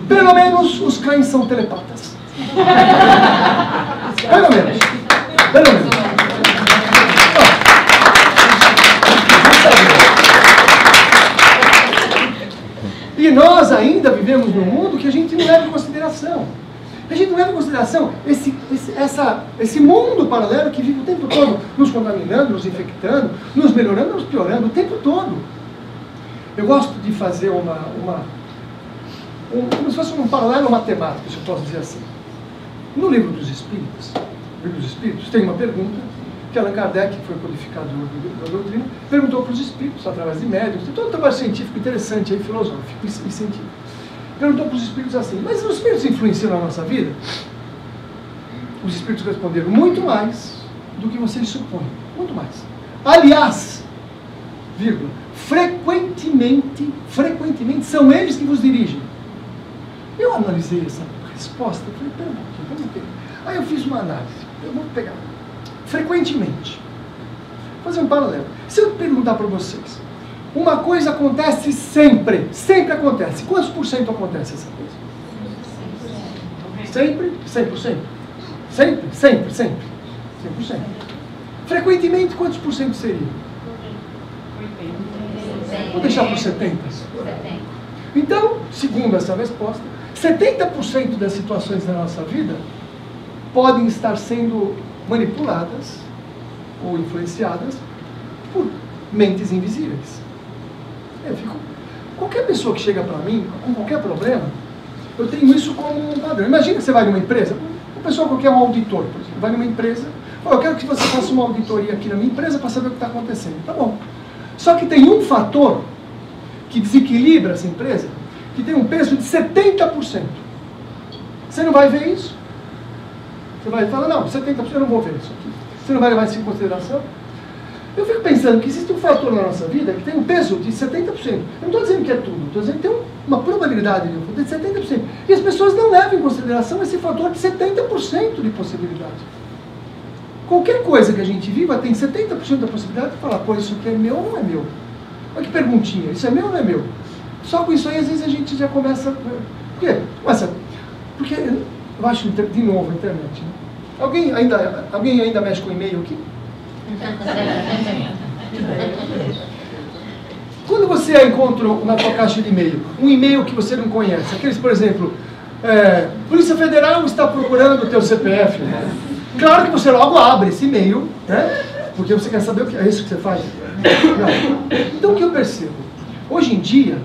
Pelo menos os cães são telepatas. Pelo menos. E nós ainda vivemos num mundo que a gente não leva em consideração. A gente não leva em consideração esse mundo paralelo que vive o tempo todo nos contaminando, nos infectando, nos melhorando, nos piorando, o tempo todo. Eu gosto de fazer como se fosse um paralelo matemático, se eu posso dizer assim. No livro dos Espíritos, tem uma pergunta que Allan Kardec, que foi codificador da doutrina, perguntou para os Espíritos, através de médiuns, tem todo um trabalho científico interessante, aí, filosófico e científico. Perguntou para os Espíritos assim, mas os Espíritos influenciam na nossa vida? Os Espíritos responderam, muito mais do que vocês supõem, muito mais. Aliás, vírgula, frequentemente são eles que vos dirigem. Eu analisei essa resposta, eu falei, pera um pouquinho, vamos ver. Aí eu fiz uma análise, eu vou pegar, frequentemente, fazer um paralelo. Se eu perguntar para vocês, Uma coisa acontece sempre. Sempre acontece. Quantos por cento acontece essa coisa? Sempre? 100%. Sempre? Sempre, sempre. 100%. Frequentemente, quantos por cento seria? Vou deixar por 70%. Então, segundo essa resposta, 70% das situações da nossa vida podem estar sendo manipuladas ou influenciadas por mentes invisíveis. Qualquer pessoa que chega para mim com qualquer problema, eu tenho isso como um padrão. Imagina que você vai numa empresa, uma pessoa qualquer, um auditor, por exemplo, vai numa empresa, fala, eu quero que você faça uma auditoria aqui na minha empresa para saber o que está acontecendo. Tá bom. Só que tem um fator que desequilibra essa empresa, que tem um peso de 70%. Você não vai ver isso? Você vai falar, não, 70% eu não vou ver isso aqui. Você não vai levar isso em consideração? Eu fico pensando que existe um fator na nossa vida que tem um peso de 70%. Eu não estou dizendo que é tudo, estou dizendo que tem uma probabilidade de 70%. E as pessoas não levam em consideração esse fator de 70% de possibilidade. Qualquer coisa que a gente viva tem 70% da possibilidade de falar, pô, isso aqui é meu ou não é meu? Olha que perguntinha, isso é meu ou não é meu? Só com isso aí, às vezes, a gente já começa... Por quê? Porque eu acho, de novo, a internet. Né? Alguém ainda mexe com e-mail aqui? Quando você encontra na sua caixa de e-mail um e-mail que você não conhece, aqueles, por exemplo, Polícia Federal está procurando o teu CPF. Né? Claro que você logo abre esse e-mail, né? Porque você quer saber o que é isso que você faz. Então o que eu percebo? Hoje em dia,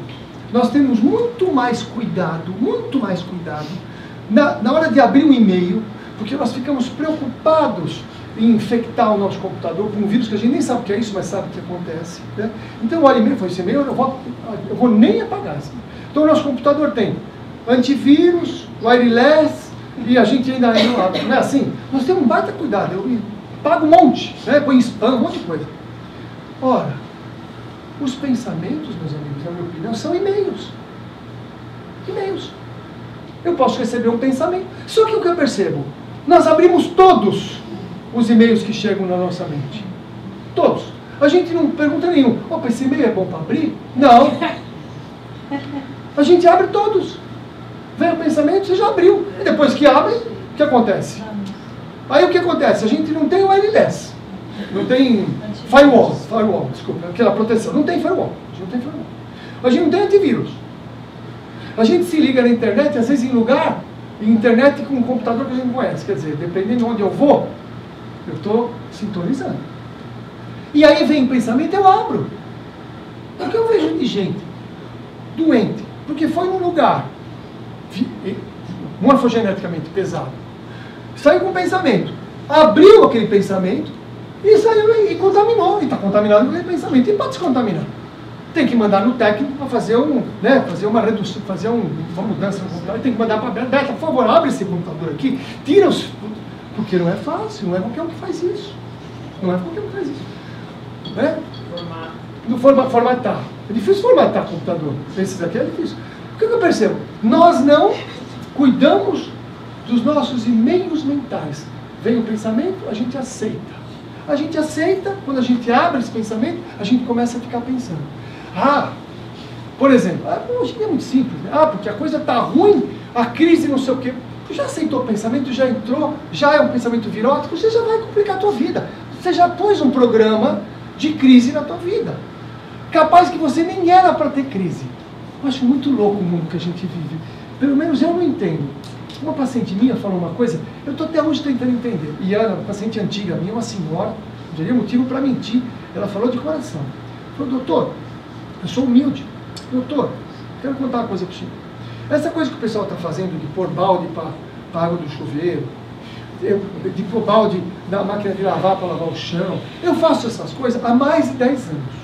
nós temos muito mais cuidado na hora de abrir um e-mail, porque nós ficamos preocupados em infectar o nosso computador com um vírus que a gente nem sabe o que é isso, mas sabe o que acontece. Né? Então, olha, e-mail, foi esse e-mail, eu vou nem apagar. Assim. Então, o nosso computador tem antivírus, wireless, e a gente ainda não abre. Não é assim? Nós temos um baita cuidado. Eu pago um monte, né? Põe spam, um monte de coisa. Ora, os pensamentos, meus amigos, na minha opinião, são e-mails. E-mails. Eu posso receber um pensamento. Só que o que eu percebo? Nós abrimos todos os e-mails que chegam na nossa mente. Todos. A gente não pergunta nenhum. Opa, esse e-mail é bom para abrir? Não. A gente abre todos. Vem o pensamento, você já abriu. E depois que abre, o que acontece? Aí o que acontece? A gente não tem wireless. Não tem firewall, desculpa, aquela proteção. Não tem firewall. A gente não tem firewall. A gente não tem antivírus. A gente se liga na internet, às vezes em lugar, internet com um computador que a gente não conhece. Quer dizer, dependendo de onde eu vou, eu estou sintonizando. E aí vem o pensamento, eu abro. Porque eu vejo de gente doente, porque foi num lugar morfogeneticamente pesado, saiu com um pensamento, abriu aquele pensamento e saiu e contaminou, e está contaminado com aquele pensamento, e pode se contaminar. Tem que mandar no técnico para fazer fazer uma redução, fazer uma mudança no computador, tem que mandar para a Beta, por favor, abre esse computador aqui, tira os... Porque não é fácil, não é qualquer um que faz isso. Não é qualquer um que faz isso. Né? Formatar. É difícil formatar computador. Esses aqui é difícil. O que eu percebo? Nós não cuidamos dos nossos e-mails mentais. Vem o pensamento, a gente aceita. A gente aceita, quando a gente abre esse pensamento, a gente começa a ficar pensando. Por exemplo, hoje é muito simples. Né? Porque a coisa está ruim, a crise não sei o quê. Tu já aceitou o pensamento, já entrou, já é um pensamento virótico, você já vai complicar a tua vida. Você já pôs um programa de crise na tua vida. Capaz que você nem era para ter crise. Eu acho muito louco o mundo que a gente vive. Pelo menos eu não entendo. Uma paciente minha falou uma coisa, eu estou até hoje tentando entender. E ela, uma paciente antiga minha, uma senhora, não teria motivo para mentir. Ela falou de coração. Falou, doutor, eu sou humilde. Doutor, quero contar uma coisa para o senhor. Essa coisa que o pessoal está fazendo de pôr balde para água do chuveiro, de pôr balde na máquina de lavar para lavar o chão, eu faço essas coisas há mais de 10 anos.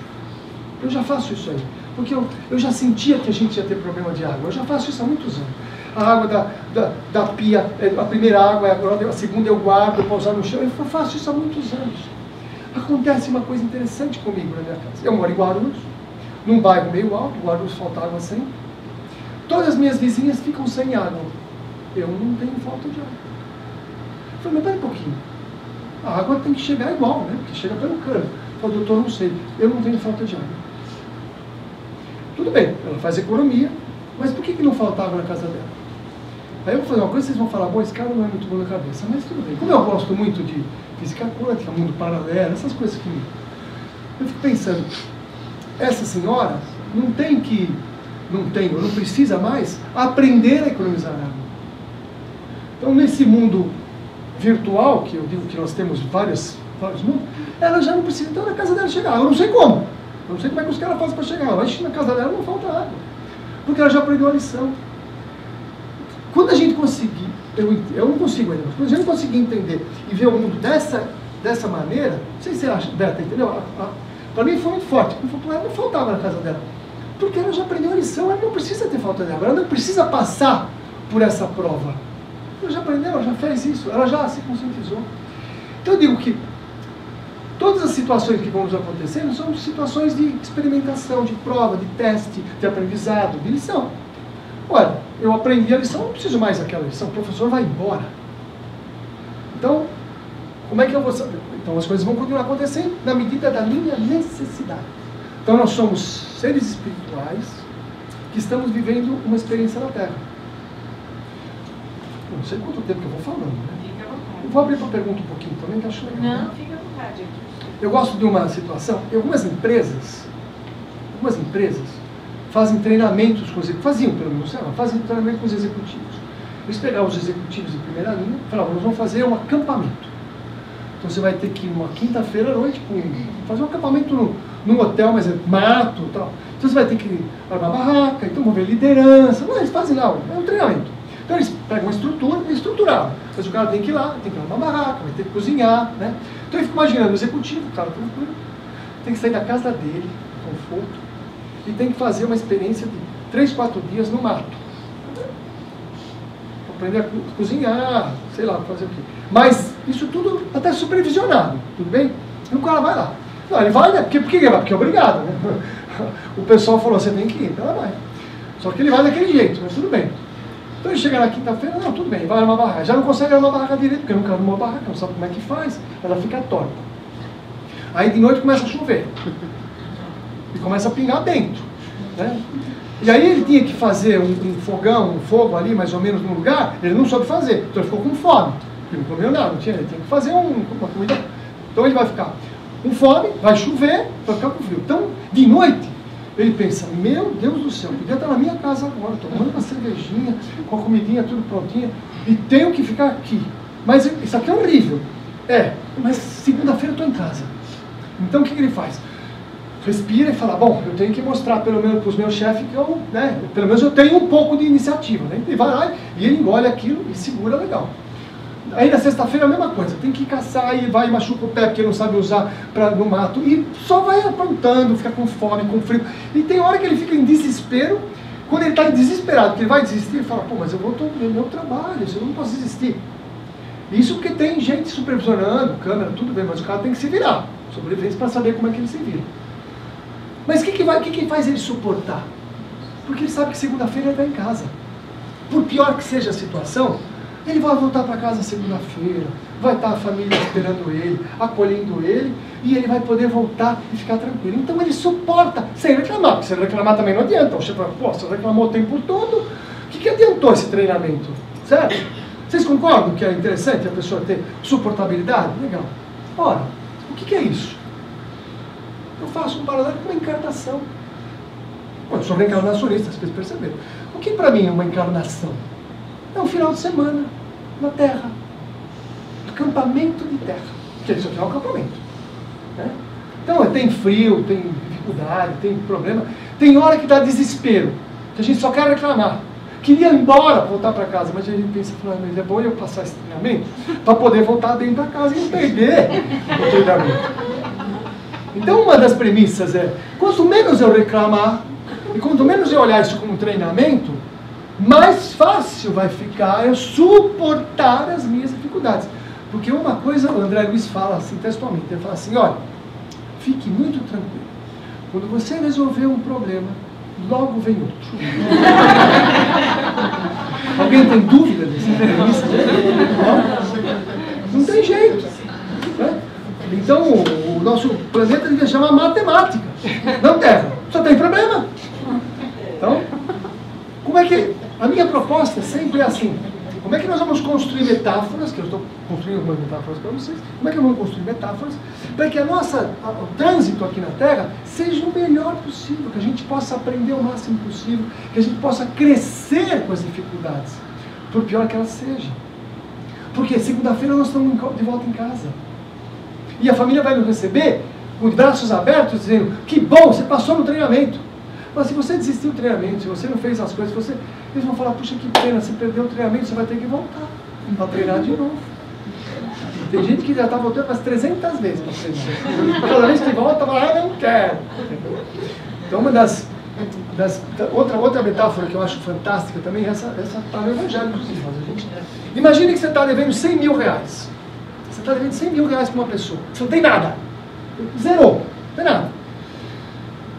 Eu já faço isso aí. Porque eu já sentia que a gente ia ter problema de água. Eu já faço isso há muitos anos. A água da pia, a primeira água, a segunda eu guardo para usar no chão. Eu faço isso há muitos anos. Acontece uma coisa interessante comigo na minha casa. Eu moro em Guarulhos, num bairro meio alto, Guarulhos falta água sempre. Todas as minhas vizinhas ficam sem água. Eu não tenho falta de água. Eu falei, mas pera um pouquinho. A água tem que chegar igual, né? Porque chega pelo cano. Eu falei, doutor, não sei. Eu não tenho falta de água. tudo bem, ela faz economia, mas por que não falta água na casa dela? Aí eu vou fazer uma coisa, vocês vão falar, bom, esse cara não é muito bom na cabeça, mas tudo bem. Como eu gosto muito de física quântica, mundo paralelo, essas coisas que... Eu fico pensando, essa senhora não precisa mais aprender a economizar água. Então, nesse mundo virtual, que eu digo que nós temos vários mundos, ela já não precisa, então na casa dela chegar. Eu não sei como. Eu não sei como é que os caras fazem para chegar. Mas na casa dela não falta água. Porque ela já aprendeu a lição. Quando a gente conseguir, eu não consigo ainda, mas quando a gente conseguir entender e ver o mundo dessa maneira, não sei se você acha, Beta, entendeu? Para mim foi muito forte. Ela não faltava na casa dela. Porque ela já aprendeu a lição, ela não precisa ter falta de água, ela não precisa passar por essa prova. Ela já aprendeu, ela já fez isso, ela já se conscientizou. Então eu digo que todas as situações que vão nos acontecendo são situações de experimentação, de prova, de teste, de aprendizado, de lição. Olha, eu aprendi a lição, não preciso mais daquela lição, o professor vai embora. Então, como é que eu vou saber? Então as coisas vão continuar acontecendo na medida da minha necessidade. Então nós somos seres espirituais que estamos vivendo uma experiência na Terra. Não sei quanto tempo que eu vou falando, né? Fica à vontade. Eu vou abrir para a pergunta um pouquinho também, que eu acho legal. Não, fica à vontade. Eu gosto de uma situação, algumas empresas fazem treinamentos com os executivos, faziam pelo menos, fazem treinamento com os executivos. Eles pegavam os executivos em primeira linha e falavam, nós vamos fazer um acampamento. Então você vai ter que ir uma quinta-feira à noite, fazer um acampamento num hotel, mas é mato e tal. Então você vai ter que armar barraca, então vão ver liderança. Não, eles fazem lá, é um treinamento. Então eles pegam uma estrutura e estruturaram. Mas o cara tem que ir lá, tem que armar barraca, vai ter que cozinhar, né? Então eu fico imaginando o executivo, o cara tranquilo, tem que sair da casa dele, conforto, e tem que fazer uma experiência de 3, 4 dias no mato. Aprender a cozinhar, sei lá, fazer o quê. Mas isso tudo até supervisionado, tudo bem? E o cara vai lá. Não, ele vai, né? Por que ele vai? Porque é obrigado, né? O pessoal falou, você tem que ir, então ela vai. Só que ele vai daquele jeito, mas tudo bem. Então ele chega na quinta-feira, não, tudo bem, vai armar barraca. Já não consegue armar barraca direito, porque nunca armou barraca, não sabe como é que faz, ela fica torta. Aí de noite começa a chover. E começa a pingar dentro, né? E aí ele tinha que fazer um fogão, um fogo ali, mais ou menos, num lugar, ele não soube fazer, então ele ficou com fome. Ele não comeu nada, ele tinha que fazer uma comida. Então ele vai ficar com fome, vai chover, vai ficar com frio. Então, de noite, ele pensa, meu Deus do céu, podia estar na minha casa agora, tomando uma cervejinha, com a comidinha tudo prontinha, e tenho que ficar aqui. Mas isso aqui é horrível. Mas segunda-feira eu estou em casa. Então o que ele faz? Respira e fala, bom, eu tenho que mostrar pelo menos para os meus chefes que eu, né, pelo menos eu tenho um pouco de iniciativa, né? Ele vai lá e ele engole aquilo e segura legal. Aí na sexta-feira a mesma coisa, tem que caçar e vai e machuca o pé porque não sabe usar no mato e só vai aprontando, fica com fome, com frio. E tem hora que ele fica em desespero, quando ele está desesperado, que ele vai desistir, ele fala, pô, mas eu vou ter meu trabalho, eu não posso desistir. Isso porque tem gente supervisionando, câmera, tudo bem, mas o cara tem que se virar, sobrevivência para saber como é que ele se vira. Mas o que faz ele suportar? Porque ele sabe que segunda-feira ele está em casa. Por pior que seja a situação, ele vai voltar para casa segunda-feira, vai estar a família esperando ele, acolhendo ele, e ele vai poder voltar e ficar tranquilo. Então ele suporta, sem reclamar, porque se ele reclamar também não adianta. O chefe fala, pô, você reclamou o tempo todo, o que adiantou esse treinamento? Certo? Vocês concordam que é interessante a pessoa ter suportabilidade? Legal. Ora, o que é isso? Eu faço um paralelo com uma encarnação. Eu sou reencarnacionista, vocês perceberam. O que para mim é uma encarnação? É um final de semana na Terra. Acampamento de terra. Porque isso aqui é um acampamento. Né? Então tem frio, tem dificuldade, tem problema. Tem hora que dá desespero, que a gente só quer reclamar. Queria ir embora, voltar para casa, mas a gente pensa, mas é bom eu passar esse treinamento para poder voltar dentro da casa e não perder o treinamento. Então uma das premissas é, quanto menos eu reclamar, e quanto menos eu olhar isso como treinamento, mais fácil vai ficar eu suportar as minhas dificuldades. Porque uma coisa, o André Luiz fala assim textualmente, ele fala assim, olha, fique muito tranquilo. Quando você resolver um problema, logo vem outro. Alguém tem dúvida dessa premissa? Não tem jeito. Né? Então o nosso planeta devia chamar matemática, não Terra. Só tem problema. a minha proposta sempre é assim: como é que nós vamos construir metáforas, que eu estou construindo algumas metáforas para vocês, como é que vamos construir metáforas para que o trânsito aqui na Terra seja o melhor possível, que a gente possa aprender o máximo possível, que a gente possa crescer com as dificuldades, por pior que elas sejam. Porque segunda-feira nós estamos de volta em casa. E a família vai nos receber com os braços abertos, dizendo: que bom, você passou no treinamento. Mas se você desistiu do treinamento, se você não fez as coisas, eles vão falar: puxa, que pena, você perdeu o treinamento, você vai ter que voltar para treinar de novo. Tem gente que já está voltando umas 300 vezes para treinar. Cada vez que volta, fala: não quero. Então, outra metáfora que eu acho fantástica também, essa está no Evangelho, inclusive. Imagine que você está devendo 100 mil reais. Você está devendo 100 mil reais para uma pessoa. Você não tem nada. Zerou. Não tem nada.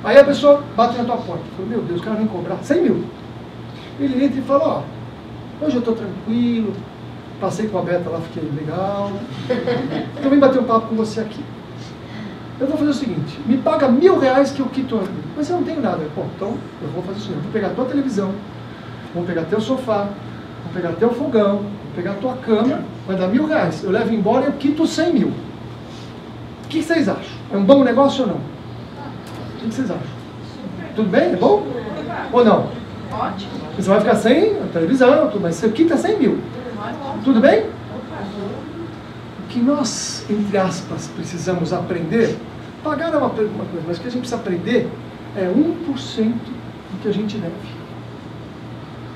Aí a pessoa bate na tua porta. Fala: meu Deus, o cara vem cobrar 100 mil. Ele entra e fala: ó, hoje eu estou tranquilo, passei com a Beta lá, fiquei legal. Eu vim bater um papo com você aqui. Eu vou fazer o seguinte: me paga 1.000 reais que eu quito a vida. Mas eu não tenho nada. Pô, então eu vou fazer o seguinte: eu vou pegar a tua televisão, vou pegar teu sofá, vou pegar teu fogão, vou pegar tua cama, vai dar 1.000 reais. Eu levo embora e eu quito 100 mil. O que vocês acham? É um bom negócio ou não? O que vocês acham? Tudo bem? É bom? Ou não? Ótimo. Você vai ficar sem a televisão, tudo, mas você quita 100 mil. Tudo bem? O que nós, entre aspas, precisamos aprender, pagar é uma coisa, mas o que a gente precisa aprender é 1% do que a gente deve.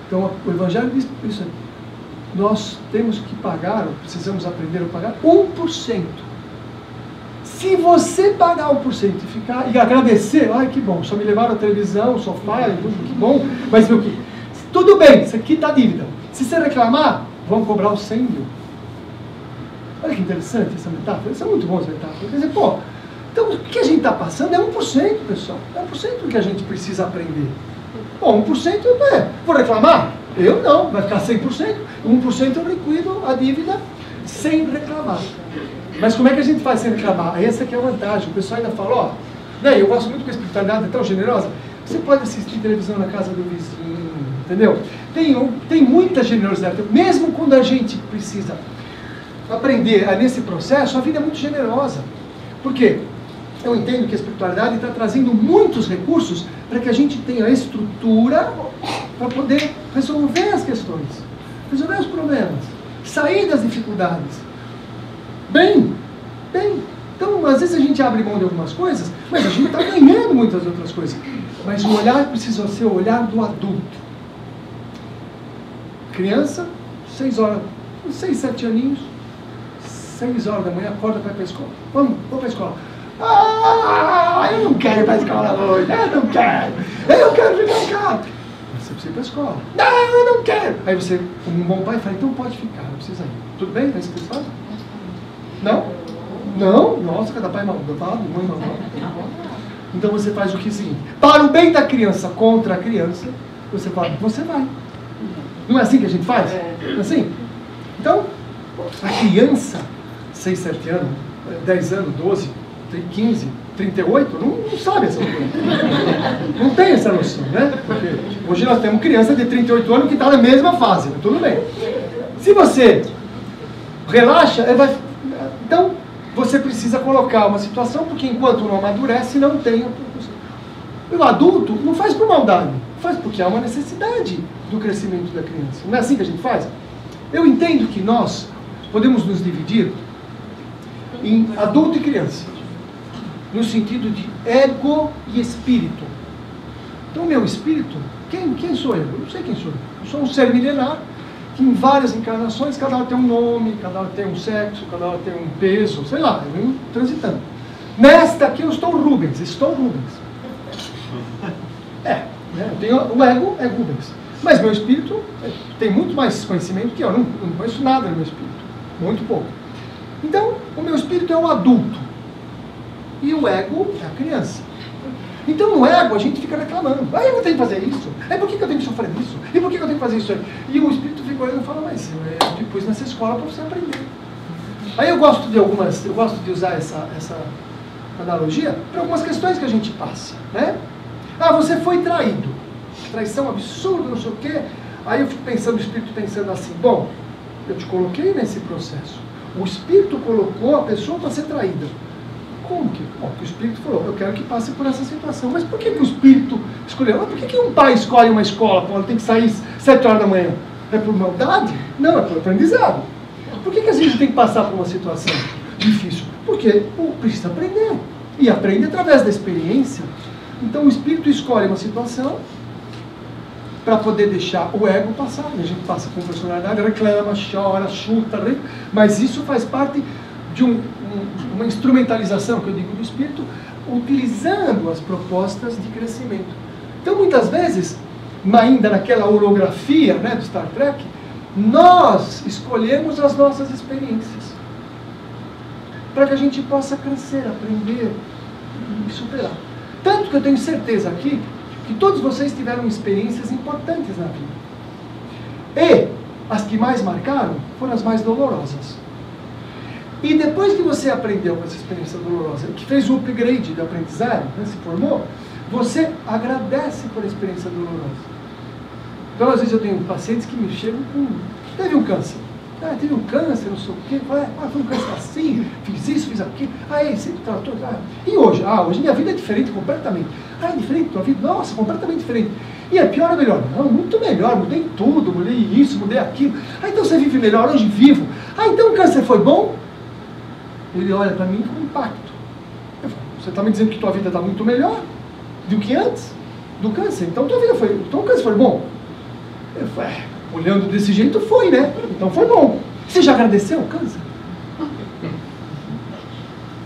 Então o Evangelho diz isso. Nós temos que pagar, ou precisamos aprender a pagar 1%. Se você pagar 1% e ficar e agradecer: ai que bom, só me levaram a televisão, o sofá, tudo, que bom, mas meu que tudo bem, isso aqui está dívida. Se você reclamar, vão cobrar os 100 mil. Olha que interessante essa metáfora. Isso é muito bom, essa metáfora. Quer dizer, pô, então o que a gente está passando é 1%, pessoal. É 1% que a gente precisa aprender. Bom, 1% vou reclamar? Eu não, vai ficar 100%. 1% eu liquido a dívida sem reclamar. Mas como é que a gente faz sem reclamar? Essa que é a vantagem. O pessoal ainda fala: ó, né, eu gosto muito que a espiritualidade é tão generosa. Você pode assistir televisão na casa do vizinho, entendeu? Tem muita generosidade. Mesmo quando a gente precisa aprender nesse processo, a vida é muito generosa. Por quê? Eu entendo que a espiritualidade está trazendo muitos recursos para que a gente tenha a estrutura para poder resolver as questões, resolver os problemas, sair das dificuldades. Bem. Então, às vezes a gente abre mão de algumas coisas, mas a gente está ganhando muitas outras coisas. Mas o olhar precisa ser o olhar do adulto. Criança, 6 horas, 6, 7 aninhos, 6 horas da manhã, acorda para ir para a escola. Vamos para a escola. Ah, eu não quero ir para a escola hoje, eu quero ficar em casa. Você precisa ir para a escola. Não, eu não quero. Aí você, como um bom pai, fala: então pode ficar, não precisa ir. Tudo bem? É isso que você faz? Não? Não? Nossa, cada pai malvado, mãe malvada. Então você faz o que é o seguinte: para o bem da criança contra a criança, você fala: você vai. Não é assim que a gente faz? Não é assim? Então, a criança, 6, 7 anos, 10 anos, 12, 15, 38, não sabe essa coisa. Não tem essa noção, né? Porque hoje nós temos criança de 38 anos que está na mesma fase, mas tudo bem. Se você relaxa, então você precisa colocar uma situação, porque enquanto não amadurece, não tem a propulsão. O adulto não faz por maldade, faz porque há uma necessidade do crescimento da criança. Não é assim que a gente faz? Eu entendo que nós podemos nos dividir em adulto e criança, no sentido de ego e espírito. Então, meu espírito, quem sou eu? Eu não sei quem sou eu. Eu sou um ser milenar, que em várias encarnações, cada hora tem um nome, cada hora tem um sexo, cada hora tem um peso, sei lá, eu venho transitando. Nesta aqui eu estou Rubens. Né? O ego é Rubens. Mas meu espírito tem muito mais conhecimento que eu. Eu não conheço nada do meu espírito. Muito pouco. Então, o meu espírito é o adulto. E o ego é a criança. Então, no ego, a gente fica reclamando. Ah, eu tenho que fazer isso. Por que eu tenho que sofrer isso? E por que eu tenho que fazer isso? E o espírito fica olhando e fala: mas eu te pus nessa escola para você aprender. Aí eu gosto de usar essa analogia para algumas questões que a gente passa, né? Ah, você foi traído. Traição absurda, não sei o quê. Aí eu fico pensando, o Espírito pensando assim, bom, eu te coloquei nesse processo. O Espírito colocou a pessoa para ser traída. Como que? Bom, o Espírito falou, eu quero que passe por essa situação. Mas por que o Espírito escolheu? Mas por que um pai escolhe uma escola quando tem que sair 7 horas da manhã? É por maldade? Não, é por aprendizado. Por que a gente tem que passar por uma situação difícil? Porque precisa aprender. E aprende através da experiência. Então o Espírito escolhe uma situação para poder deixar o ego passar. E a gente passa com personalidade, reclama, chora, chuta, mas isso faz parte de uma instrumentalização, que eu digo, do Espírito, utilizando as propostas de crescimento. Então muitas vezes, ainda naquela orografia, né, do Star Trek, nós escolhemos as nossas experiências para que a gente possa crescer, aprender e superar. Tanto que eu tenho certeza aqui que todos vocês tiveram experiências importantes na vida. E as que mais marcaram foram as mais dolorosas. E depois que você aprendeu com essa experiência dolorosa, que fez o upgrade de aprendizado, né, se formou, você agradece por a experiência dolorosa. Então, às vezes eu tenho pacientes que me chegam com... Teve um câncer. Teve um câncer, não sei o quê. Foi um câncer assim, fiz isso, fiz aquilo. Sempre tratou. E hoje? Hoje minha vida é diferente completamente. É diferente tua vida? Nossa, completamente diferente. E é pior ou melhor? Não, muito melhor. Mudei tudo, mudei isso, mudei aquilo. Então você vive melhor, hoje vivo. Então o câncer foi bom? Ele olha para mim com impacto. Eu falo, você está me dizendo que tua vida está muito melhor do que antes do câncer? Então então o câncer foi bom? Eu falo, olhando desse jeito foi, né? Então foi bom. Você já agradeceu o câncer?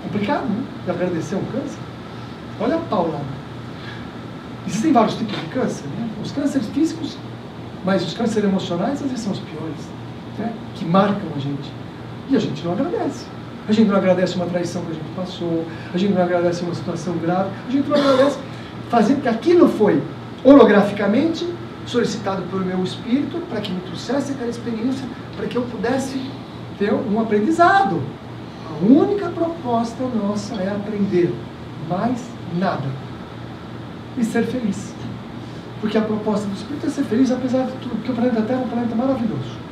Complicado, né? Já agradeceu um câncer? Olha a Paula. Existem vários tipos de câncer, né? Os cânceres físicos, mas os cânceres emocionais às vezes são os piores, né? Que marcam a gente. E a gente não agradece. A gente não agradece uma traição que a gente passou, a gente não agradece uma situação grave, a gente não agradece fazer que aquilo foi holograficamente solicitado pelo meu espírito para que me trouxesse aquela experiência, para que eu pudesse ter um aprendizado. A única proposta nossa é aprender, mais nada. E ser feliz. Porque a proposta do espírito é ser feliz apesar de tudo, porque o planeta Terra é um planeta maravilhoso.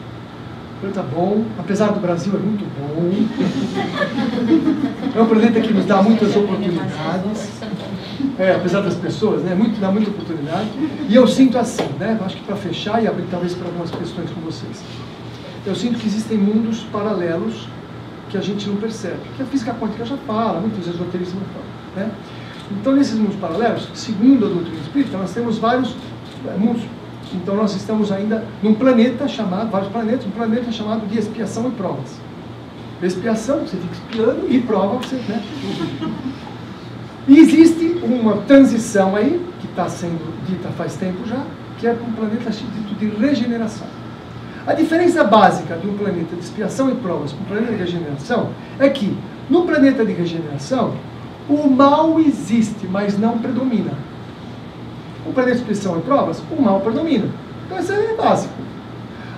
Um planeta bom, apesar do Brasil é muito bom. É um planeta que nos dá muitas oportunidades. Apesar das pessoas, né? Dá muita oportunidade. E eu sinto assim, né? Acho que para fechar e abrir talvez para algumas questões com vocês. Eu sinto que existem mundos paralelos que a gente não percebe. Que a física quântica já fala, muitos esoteristas não falam, né? Então, nesses mundos paralelos, segundo a doutrina espírita, nós temos vários mundos. Então, nós estamos ainda num planeta chamado, vários planetas, um planeta chamado de expiação e provas. Expiação, você fica expiando, e prova, você, né? E existe uma transição aí, que está sendo dita faz tempo já, que é para um planeta dito de regeneração. A diferença básica de um planeta de expiação e provas para um planeta de regeneração é que, no planeta de regeneração, o mal existe, mas não predomina. O planeta de expiação e provas, o mal predomina. Então isso é básico.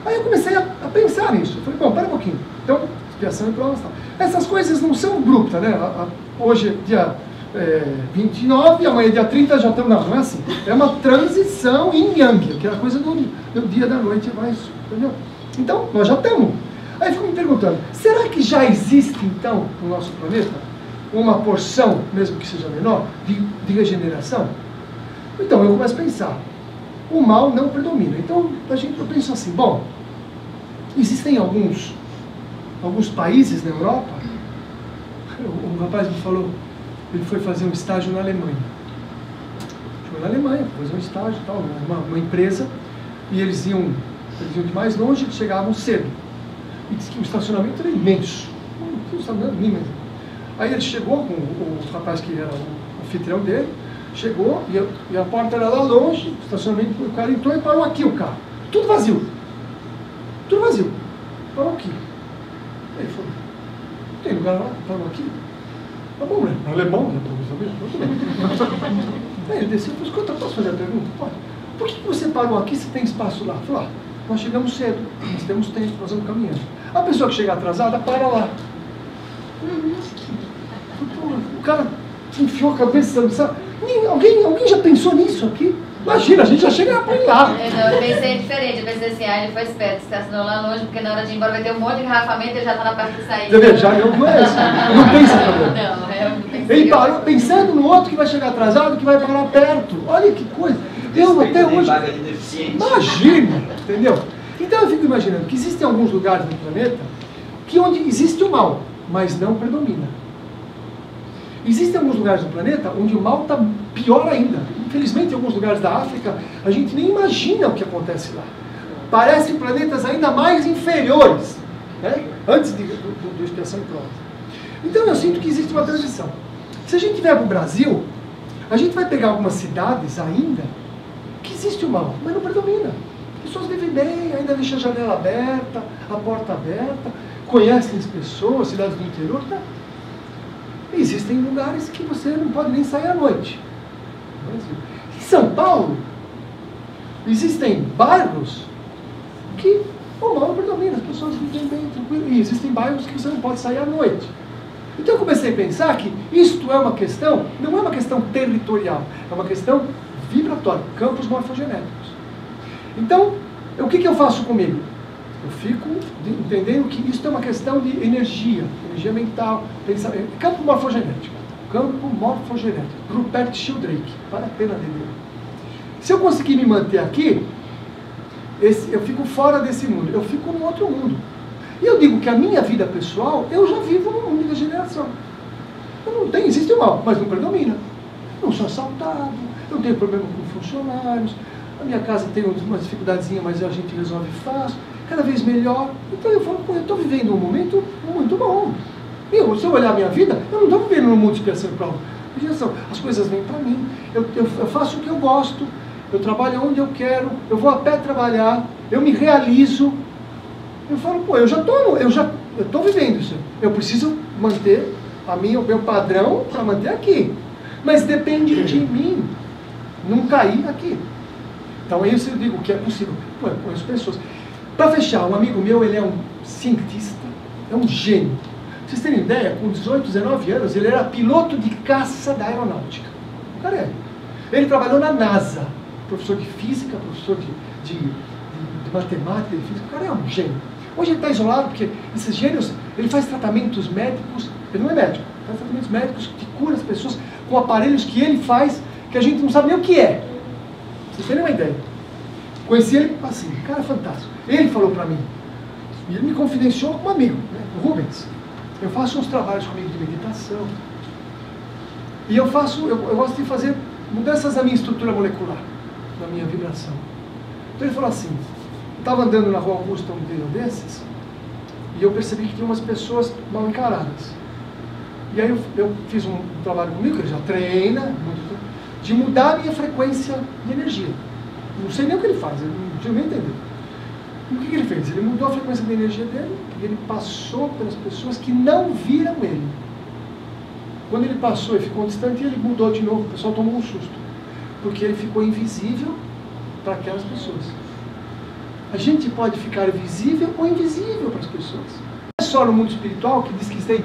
Aí eu comecei a pensar nisso. Eu falei, bom, pera um pouquinho. Então, expiação e provas, tal. Essas coisas não são abruptas, né? Hoje é dia 29, amanhã é dia 30, já estamos... Não é assim. É uma transição em yang, aquela coisa do dia, da noite, entendeu? Então, nós já estamos. Aí eu fico me perguntando, será que já existe, então, no nosso planeta, uma porção, mesmo que seja menor, de regeneração? Então, eu começo a pensar, o mal não predomina. Então, eu penso assim, bom, existem alguns países na Europa, o rapaz me falou, ele foi fazer um estágio na Alemanha. Foi na Alemanha, fazer um estágio e tal, uma empresa, e eles iam de mais longe, eles chegavam cedo. E disse que o estacionamento era imenso. Aí ele chegou com o rapaz que era o anfitrião dele, chegou e a porta era lá longe, o estacionamento, o cara entrou e parou aqui o carro. Tudo vazio. Tudo vazio. Parou aqui. Aí ele falou, tem lugar lá? Parou aqui? Tá bom, né? Alemão, né? Aí ele desceu e falou, escuta, posso fazer a pergunta? Pode. Por que você parou aqui se tem espaço lá? Falou, nós chegamos cedo, nós temos tempo, nós vamos caminhando. A pessoa que chega atrasada, para lá. O cara enfiou a cabeça, sabe? Alguém já pensou nisso aqui? Imagina, a gente já chega pra ir lá. Eu pensei diferente, eu pensei assim, ele foi esperto, estacionou lá longe, porque na hora de ir embora vai ter um monte de engarrafamento e ele já tá na parte de sair. Você vê, já não conheço. Não pensa também. Não, eu não pensei. Ele parou pensando no outro que vai chegar atrasado, que vai parar perto. Olha que coisa. Eu até hoje... Imagina, entendeu? Então eu fico imaginando que existem alguns lugares no planeta que onde existe o mal, mas não predomina. Existem alguns lugares do planeta onde o mal está pior ainda. Infelizmente, em alguns lugares da África, a gente nem imagina o que acontece lá. Parecem planetas ainda mais inferiores, né? Antes do expiação e prova. Então eu sinto que existe uma transição. Se a gente vier para o Brasil, a gente vai pegar algumas cidades ainda que existe o mal, mas não predomina. As pessoas vivem bem, ainda deixam a janela aberta, a porta aberta, conhecem as pessoas, cidades do interior, tá? Existem lugares que você não pode nem sair à noite. Em São Paulo, existem bairros que o mal predomina, as pessoas vivem bem, tranquilo. E existem bairros que você não pode sair à noite. Então eu comecei a pensar que isto é uma questão, não é uma questão territorial, é uma questão vibratória, campos morfogenéticos. Então, o que eu faço comigo? Eu fico entendendo que isso é uma questão de energia mental, campo morfogenético. Campo morfogenético. Rupert Sheldrake. Vale a pena ler. Se eu conseguir me manter aqui, eu fico fora desse mundo. Eu fico num outro mundo. E eu digo que a minha vida pessoal, eu já vivo num mundo de regeneração. Eu não tenho, existe o mal, mas não predomina. Não sou assaltado, eu não tenho problema com funcionários, a minha casa tem uma dificuldadezinha, mas a gente resolve fácil, cada vez melhor. Então eu falo, eu estou vivendo um momento muito bom. Se eu olhar a minha vida, eu não estou vivendo num mundo de expiação e prova. As coisas vêm para mim, eu faço o que eu gosto, eu trabalho onde eu quero, eu vou a pé trabalhar, eu me realizo. Eu falo, eu estou vivendo isso. Eu preciso manter o meu padrão para manter aqui. Mas depende de mim não cair aqui. Então isso eu digo que é possível. Eu conheço pessoas. Para fechar, um amigo meu, ele é um cientista, é um gênio. Pra vocês terem ideia, com 18, 19 anos, ele era piloto de caça da aeronáutica. O cara é. Ele trabalhou na NASA, professor de física, professor de matemática, de física. O cara é um gênio. Hoje ele está isolado porque esses gênios, ele faz tratamentos médicos, ele não é médico, faz tratamentos médicos que cura as pessoas com aparelhos que ele faz, que a gente não sabe nem o que é. Vocês terem uma ideia. Conheci ele assim, um cara fantástico. Ele falou para mim, e ele me confidenciou com um amigo, né, o Rubens. Eu faço uns trabalhos comigo de meditação. E eu gosto de fazer mudanças na minha estrutura molecular, na minha vibração. Então ele falou assim, eu estava andando na Rua Augusta um dia desses, e eu percebi que tinha umas pessoas mal encaradas. E aí eu fiz um trabalho comigo, que ele já treina, de mudar a minha frequência de energia. Não sei nem o que ele faz, eu não consigo nem entender. E o que ele fez? Ele mudou a frequência de energia dele e ele passou pelas pessoas que não viram ele. Quando ele passou e ficou distante, ele mudou de novo, o pessoal tomou um susto. Porque ele ficou invisível para aquelas pessoas. A gente pode ficar visível ou invisível para as pessoas. Não é só no mundo espiritual, que diz que tem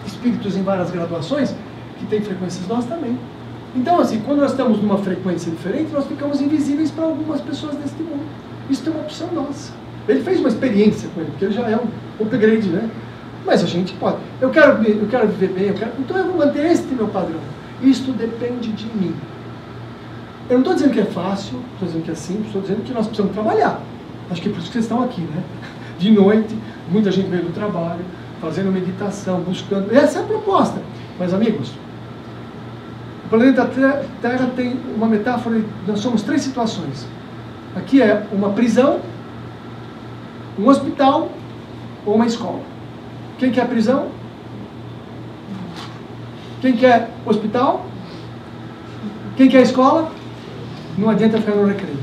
espíritos em várias graduações, que tem frequências, nós também. Então, assim, quando nós estamos numa frequência diferente, nós ficamos invisíveis para algumas pessoas deste mundo. Isso é uma opção nossa. Ele fez uma experiência com ele, porque ele já é um upgrade, né? Mas a gente pode. Eu quero viver bem, então eu vou manter este meu padrão. Isto depende de mim. Eu não estou dizendo que é fácil, não estou dizendo que é simples, estou dizendo que nós precisamos trabalhar. Acho que é por isso que vocês estão aqui, né? De noite, muita gente veio do trabalho, fazendo meditação, buscando. Essa é a proposta. Mas, amigos, o planeta Terra tem uma metáfora de nós somos 3 situações. Aqui é uma prisão, um hospital ou uma escola. Quem quer prisão? Quem quer hospital? Quem quer escola? Não adianta ficar no recreio.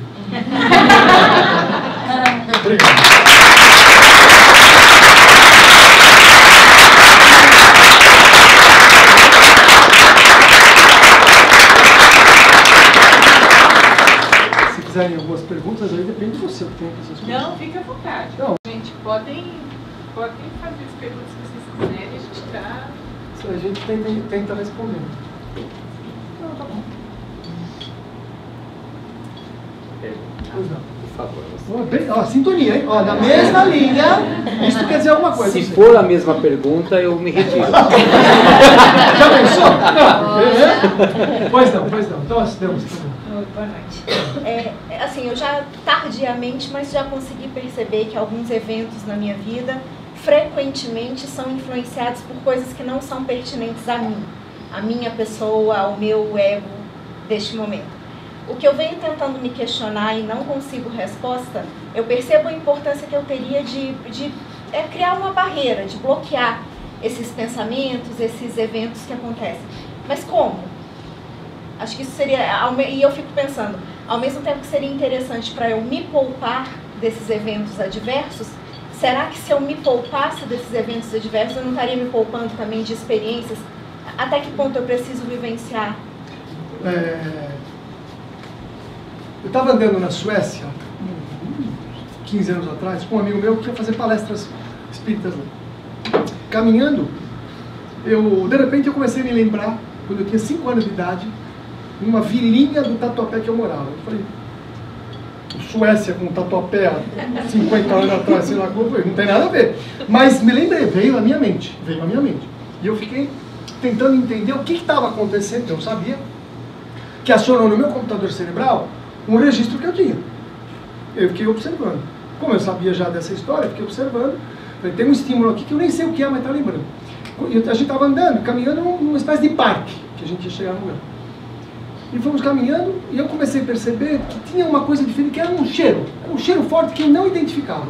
Obrigado. Fizerem algumas perguntas, aí depende de você. Não, fica à vontade. Não. Gente, podem fazer as perguntas que vocês quiserem, a gente está... A gente tenta responder. Não, tá bom. Pois não. Por favor. Ó, sintonia, hein? Ó, na mesma linha, isso quer dizer alguma coisa. Se for a mesma pergunta, eu me retiro. Já pensou? Não. Pois não. Então, nós temos. Boa noite. Assim, eu já tardiamente, mas já consegui perceber que alguns eventos na minha vida frequentemente são influenciados por coisas que não são pertinentes a mim, a minha pessoa, ao meu ego deste momento. O que eu venho tentando me questionar e não consigo resposta, eu percebo a importância que eu teria de criar uma barreira, de bloquear esses pensamentos, esses eventos que acontecem. Mas como? Acho que isso seria, e eu fico pensando, ao mesmo tempo que seria interessante para eu me poupar desses eventos adversos, será que se eu me poupasse desses eventos adversos, eu não estaria me poupando também de experiências? Até que ponto eu preciso vivenciar? Eu estava andando na Suécia, 15 anos atrás, com um amigo meu que ia fazer palestras espíritas lá. Caminhando, de repente eu comecei a me lembrar, quando eu tinha 5 anos de idade, numa vilinha do Tatuapé que eu morava. Eu falei, Suécia com Tatuapé há 50 anos atrás, sei lá como foi, não tem nada a ver. Mas me lembrei, veio à minha mente. E eu fiquei tentando entender o que estava acontecendo. Eu sabia que acionou no meu computador cerebral um registro que eu tinha. Eu fiquei observando. Como eu sabia já dessa história, eu fiquei observando. Falei, tem um estímulo aqui que eu nem sei o que é, mas está lembrando. A gente estava andando, caminhando numa espécie de parque, que a gente ia chegar no lugar. E fomos caminhando, e eu comecei a perceber que tinha uma coisa diferente, que era um cheiro forte que eu não identificava.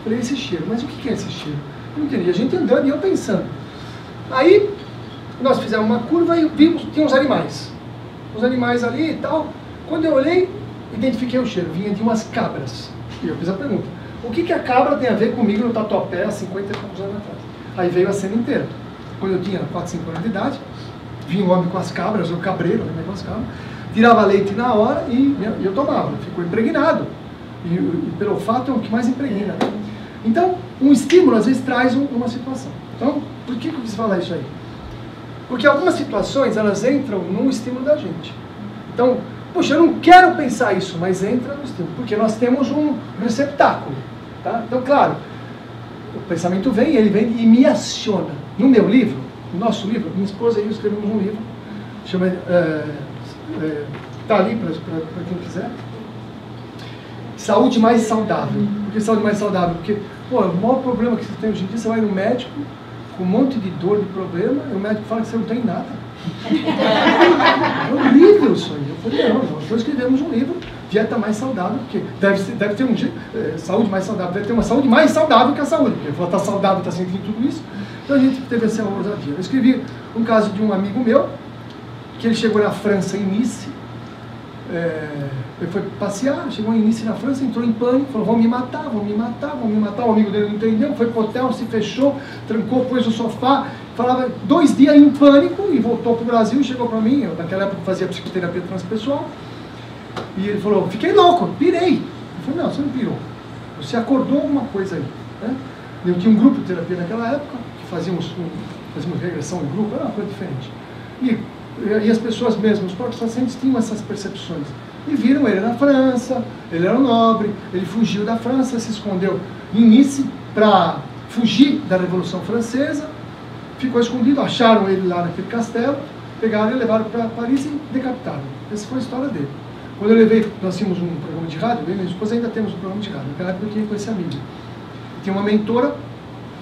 Falei, esse cheiro, mas o que é esse cheiro? Eu não entendi, a gente andando e eu pensando. Aí, nós fizemos uma curva e vimos, tinha uns animais ali e tal. Quando eu olhei, identifiquei o cheiro, vinha de umas cabras. E eu fiz a pergunta, o que a cabra tem a ver comigo no Tatuapé há 50 e poucos anos atrás? Aí veio a cena inteira. Quando eu tinha 4, 5 anos de idade, vinha um homem com as cabras, o cabreiro, né, com as cabras, tirava leite na hora e eu tomava, ficou impregnado. E pelo fato é o que mais impregna. Então, um estímulo às vezes traz uma situação. Então, por que eu quis falar isso aí? Porque algumas situações, elas entram num estímulo da gente. Então, poxa, eu não quero pensar isso, mas entra no estímulo, porque nós temos um receptáculo. Tá? Então, claro, o pensamento vem, ele vem e me aciona. No meu livro, no nosso livro, minha esposa e eu escrevemos um livro, chama, tá ali para quem quiser, Saúde Mais Saudável. Por que saúde mais saudável? Porque, pô, o maior problema que você tem hoje em dia, você vai no médico, com um monte de dor, de problema, e o médico fala que você não tem nada. É horrível isso aí. Eu falei, não, nós escrevemos um livro, Dieta Mais Saudável, porque deve ter saúde mais saudável, deve ter uma saúde mais saudável que a saúde, porque está saudável, está sentindo tudo isso. Então a gente teve essa ousadia. Eu escrevi um caso de um amigo meu, que ele chegou na França, em Nice, ele foi passear, chegou em Nice na França, entrou em pânico, falou, vão me matar. O amigo dele não entendeu, foi pro hotel, se fechou, trancou, pôs no sofá, falava 2 dias em pânico e voltou pro Brasil e chegou para mim, eu naquela época fazia psicoterapia transpessoal, e ele falou, fiquei louco, pirei. Eu falei, não, você não pirou, você acordou alguma coisa aí, né? Eu tinha um grupo de terapia naquela época, que fazíamos regressão em grupo, era uma coisa diferente. E as pessoas mesmo, os próprios pacientes tinham essas percepções. E viram ele na França, ele era um nobre, ele fugiu da França, se escondeu em Nice para fugir da Revolução Francesa, ficou escondido, acharam ele lá naquele castelo, pegaram e levaram para Paris e decapitaram. Essa foi a história dele. Quando eu levei, nós tínhamos um programa de rádio, eu e minha esposa ainda temos um programa de rádio, naquela época eu tinha com esse amigo. Tinha uma mentora,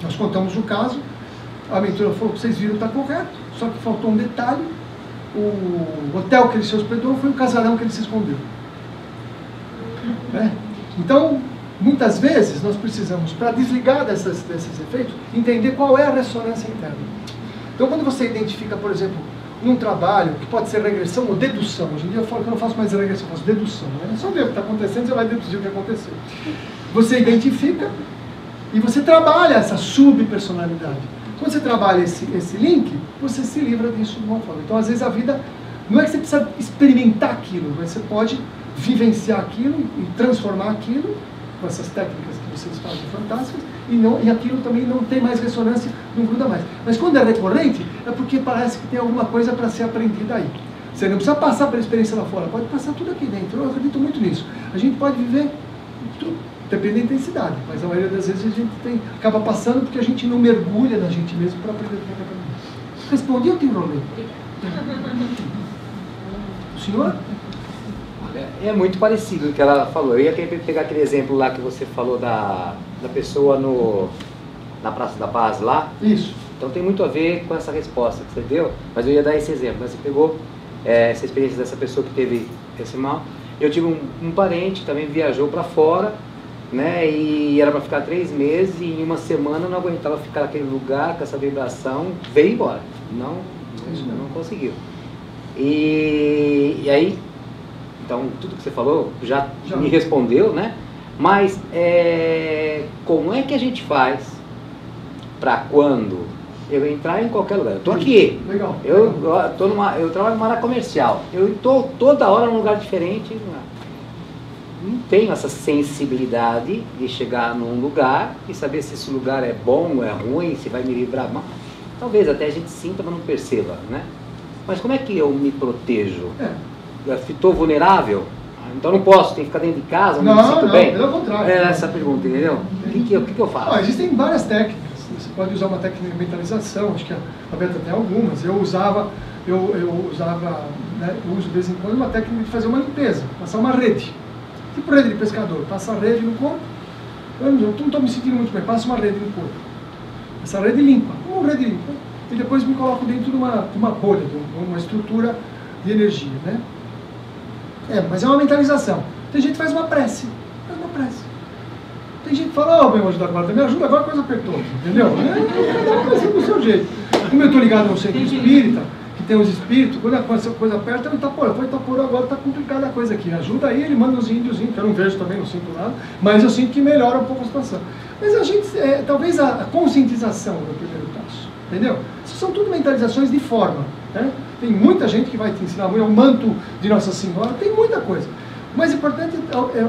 nós contamos o caso, a mentora falou, vocês viram, está correto, só que faltou um detalhe, o hotel que ele se hospedou foi o casarão que ele se escondeu. Então, muitas vezes nós precisamos, para desligar desses efeitos, entender qual é a ressonância interna. Então, quando você identifica, por exemplo, num trabalho, que pode ser regressão ou dedução, hoje em dia eu falo que eu não faço mais regressão, eu faço dedução, né? Só ver o que está acontecendo, você vai deduzir o que aconteceu. Você identifica e você trabalha essa subpersonalidade. Quando você trabalha esse link, você se livra disso de uma forma. Então, às vezes, a vida, não é que você precisa experimentar aquilo, mas você pode vivenciar aquilo e transformar aquilo, com essas técnicas que vocês fazem fantásticas, e aquilo também não tem mais ressonância, não gruda mais. Mas quando é recorrente, é porque parece que tem alguma coisa para ser aprendida aí. Você não precisa passar pela experiência lá fora, pode passar tudo aqui dentro. Eu acredito muito nisso. A gente pode viver tudo, depende da intensidade, mas a maioria das vezes a gente acaba passando porque a gente não mergulha na gente mesmo para aprender o que é caminho. Respondi ou te enrolei? O senhor? É muito parecido o que ela falou. Eu ia querer pegar aquele exemplo lá que você falou da pessoa na Praça da Paz lá. Isso. Então tem muito a ver com essa resposta que você deu, mas eu ia dar esse exemplo. Você pegou essa experiência dessa pessoa que teve esse mal. Eu tive um parente que também viajou para fora, né? E era para ficar 3 meses e em uma semana não aguentava ficar naquele lugar com essa vibração, veio embora. Não conseguiu. E aí, então tudo que você falou já me respondeu, né? Mas como é que a gente faz para quando eu entrar em qualquer lugar? Eu estou aqui. Legal. Eu trabalho numa área comercial. Eu estou toda hora num lugar diferente. Não tenho essa sensibilidade de chegar num lugar e saber se esse lugar é bom ou é ruim, se vai me livrar mal. Talvez até a gente sinta, mas não perceba, né? Mas como é que eu me protejo? Eu estou vulnerável? Então não posso, tenho que ficar dentro de casa, não me sinto bem? Pelo contrário. É essa pergunta, entendeu? O que eu faço? Existem várias técnicas. Você pode usar uma técnica de mentalização, acho que a Beta tem algumas. Eu uso de vez em quando uma técnica de fazer uma limpeza, passar uma rede. Tipo rede de pescador, passa a rede no corpo. Eu não estou me sentindo muito bem, passa uma rede no corpo. Essa rede limpa, uma rede limpa. E depois me coloco dentro de uma bolha, de uma estrutura de energia, né? Mas é uma mentalização. Tem gente que faz uma prece. Tem gente que fala, meu anjo da guarda, me ajuda agora, a coisa apertou, entendeu? Cada coisa do seu jeito. Como eu estou ligado ao centro espírita, que tem os espíritos, quando a coisa aperta, eu vou Itaporã, agora está complicada a coisa aqui. Ajuda aí, ele manda uns índiozinhos, que eu não vejo também, não sinto nada, mas eu sinto que melhora um pouco a situação. Mas a gente, talvez a conscientização é o primeiro passo, entendeu? Isso são tudo mentalizações de forma, né? Tem muita gente que vai te ensinar, o manto de Nossa Senhora, tem muita coisa. O mais importante,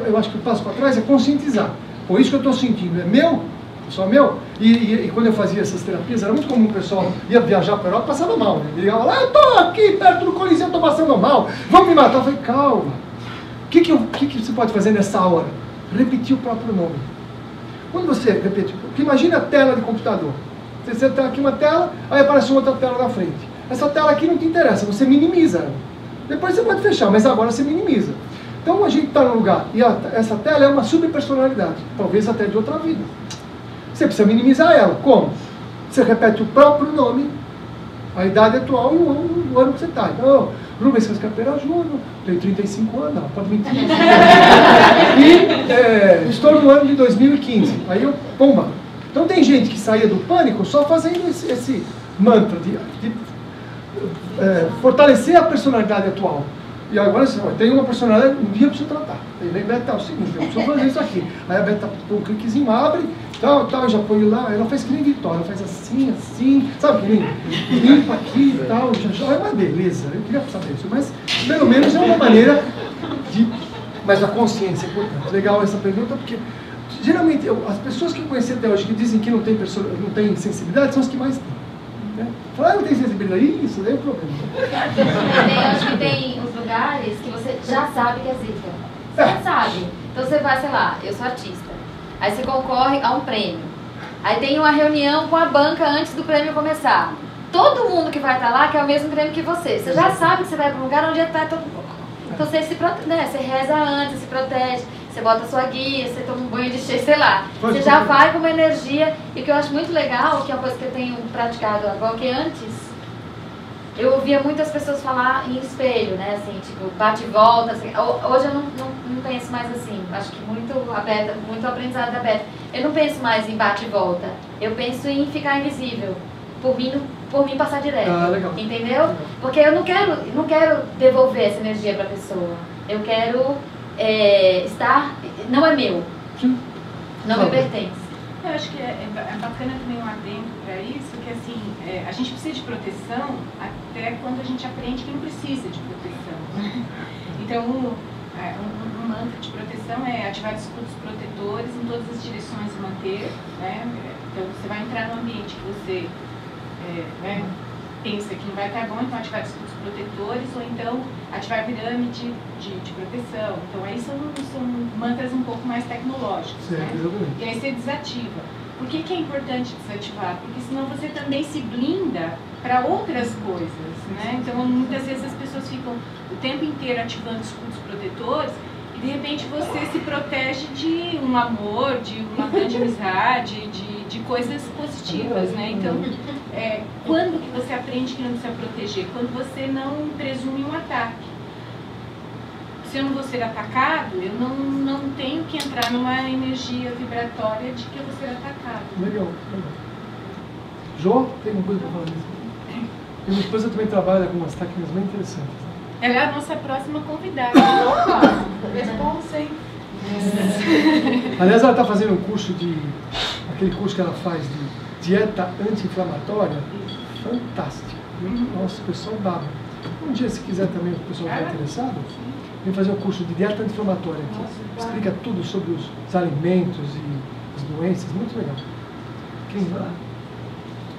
eu acho que o passo para trás é conscientizar. Pô, isso que eu estou sentindo é meu, só meu. E quando eu fazia essas terapias, era muito comum o pessoal ia viajar para a Europa, passava mal, né? Ele ligava lá, eu estou aqui perto do Coliseu, estou passando mal, vamos me matar. Eu falei, calma. O que você pode fazer nessa hora? Repetir o próprio nome. Quando você repete, imagina a tela de computador. Você tem aqui uma tela, aí aparece uma outra tela na frente. Essa tela aqui não te interessa, você minimiza ela. Depois você pode fechar, mas agora você minimiza. Então a gente está num lugar e essa tela é uma subpersonalidade, talvez até de outra vida. Você precisa minimizar ela. Como? Você repete o próprio nome, a idade atual e o ano que você está. Então, Rubens Cascapeira Júnior, tenho 35 anos, não, pode mentir. E estou no ano de 2015. Aí eu, pomba. Então tem gente que saía do pânico só fazendo esse mantra de fortalecer a personalidade atual. E agora assim, tem uma personalidade, um dia eu preciso tratar. Aí vem Beta, é o seguinte, eu preciso fazer isso aqui. Aí a Beta põe um cliquezinho, abre, tal, eu já ponho lá, ela faz que nem Vitória, ela faz assim, sabe que nem limpa aqui e tal, já é uma beleza, eu queria saber isso, mas pelo menos é uma maneira de... Mas a consciência é importante. Legal essa pergunta, porque geralmente as pessoas que eu conheci até hoje que dizem que não tem sensibilidade são as que mais têm. Falar, não tem sensibilidade, isso daí é o problema. Acho que tem os lugares que você já sabe que é zica. Você já sabe. Então você vai, sei lá, eu sou artista. Aí você concorre a um prêmio. Aí tem uma reunião com a banca antes do prêmio começar. Todo mundo que vai estar lá quer o mesmo prêmio que você. Você já sabe que você vai para um lugar onde está todo mundo. Então você se protege, né? Você reza antes, se protege. Você bota a sua guia, você toma um banho de cheiro, sei lá. Você já vai com uma energia. E o que eu acho muito legal, que é uma coisa que eu tenho praticado agora, que antes eu ouvia muitas pessoas falar em espelho, né? Assim, tipo, bate e volta. Assim. Hoje eu não penso mais assim. Acho que muito aprendizado da Beta. Eu não penso mais em bate e volta. Eu penso em ficar invisível. Por mim passar direto. Legal. Entendeu? Porque eu não quero devolver essa energia para a pessoa. Eu quero estar... Não é meu. Sim. Não me pertence. Eu acho que é bacana também um adendo para isso, que assim, a gente precisa de proteção até quando a gente aprende que não precisa de proteção. Então, um mantra de proteção é ativar escudos protetores em todas as direções e manter, né? Então, você vai entrar num ambiente que você pensa que não vai estar bom, então ativar escudos protetores ou então ativar a pirâmide de proteção. Então aí são mantras um pouco mais tecnológicos, né? E aí você desativa. Por que é importante desativar? Porque senão você também se blinda para outras coisas, né? Então muitas vezes as pessoas ficam o tempo inteiro ativando escudos protetores e de repente você se protege de um amor, de uma grande amizade, de coisas positivas, né? Então, quando que você aprende que não precisa proteger? Quando você não presume um ataque. Se eu não vou ser atacado, eu não tenho que entrar numa energia vibratória de que eu vou ser atacado. Legal, legal. Jô, tem uma coisa para falar disso? Minha esposa também trabalha com umas técnicas bem interessantes. Ela é a nossa próxima convidada. Responsa, hein? Aliás, ela está fazendo um curso aquele curso que ela faz de dieta anti-inflamatória, fantástico. Nossa, o pessoal dava. Um dia, se quiser também, o pessoal está interessado, vem fazer um curso de dieta anti-inflamatória aqui. Explica tudo sobre os alimentos e as doenças, muito legal. Quem vai?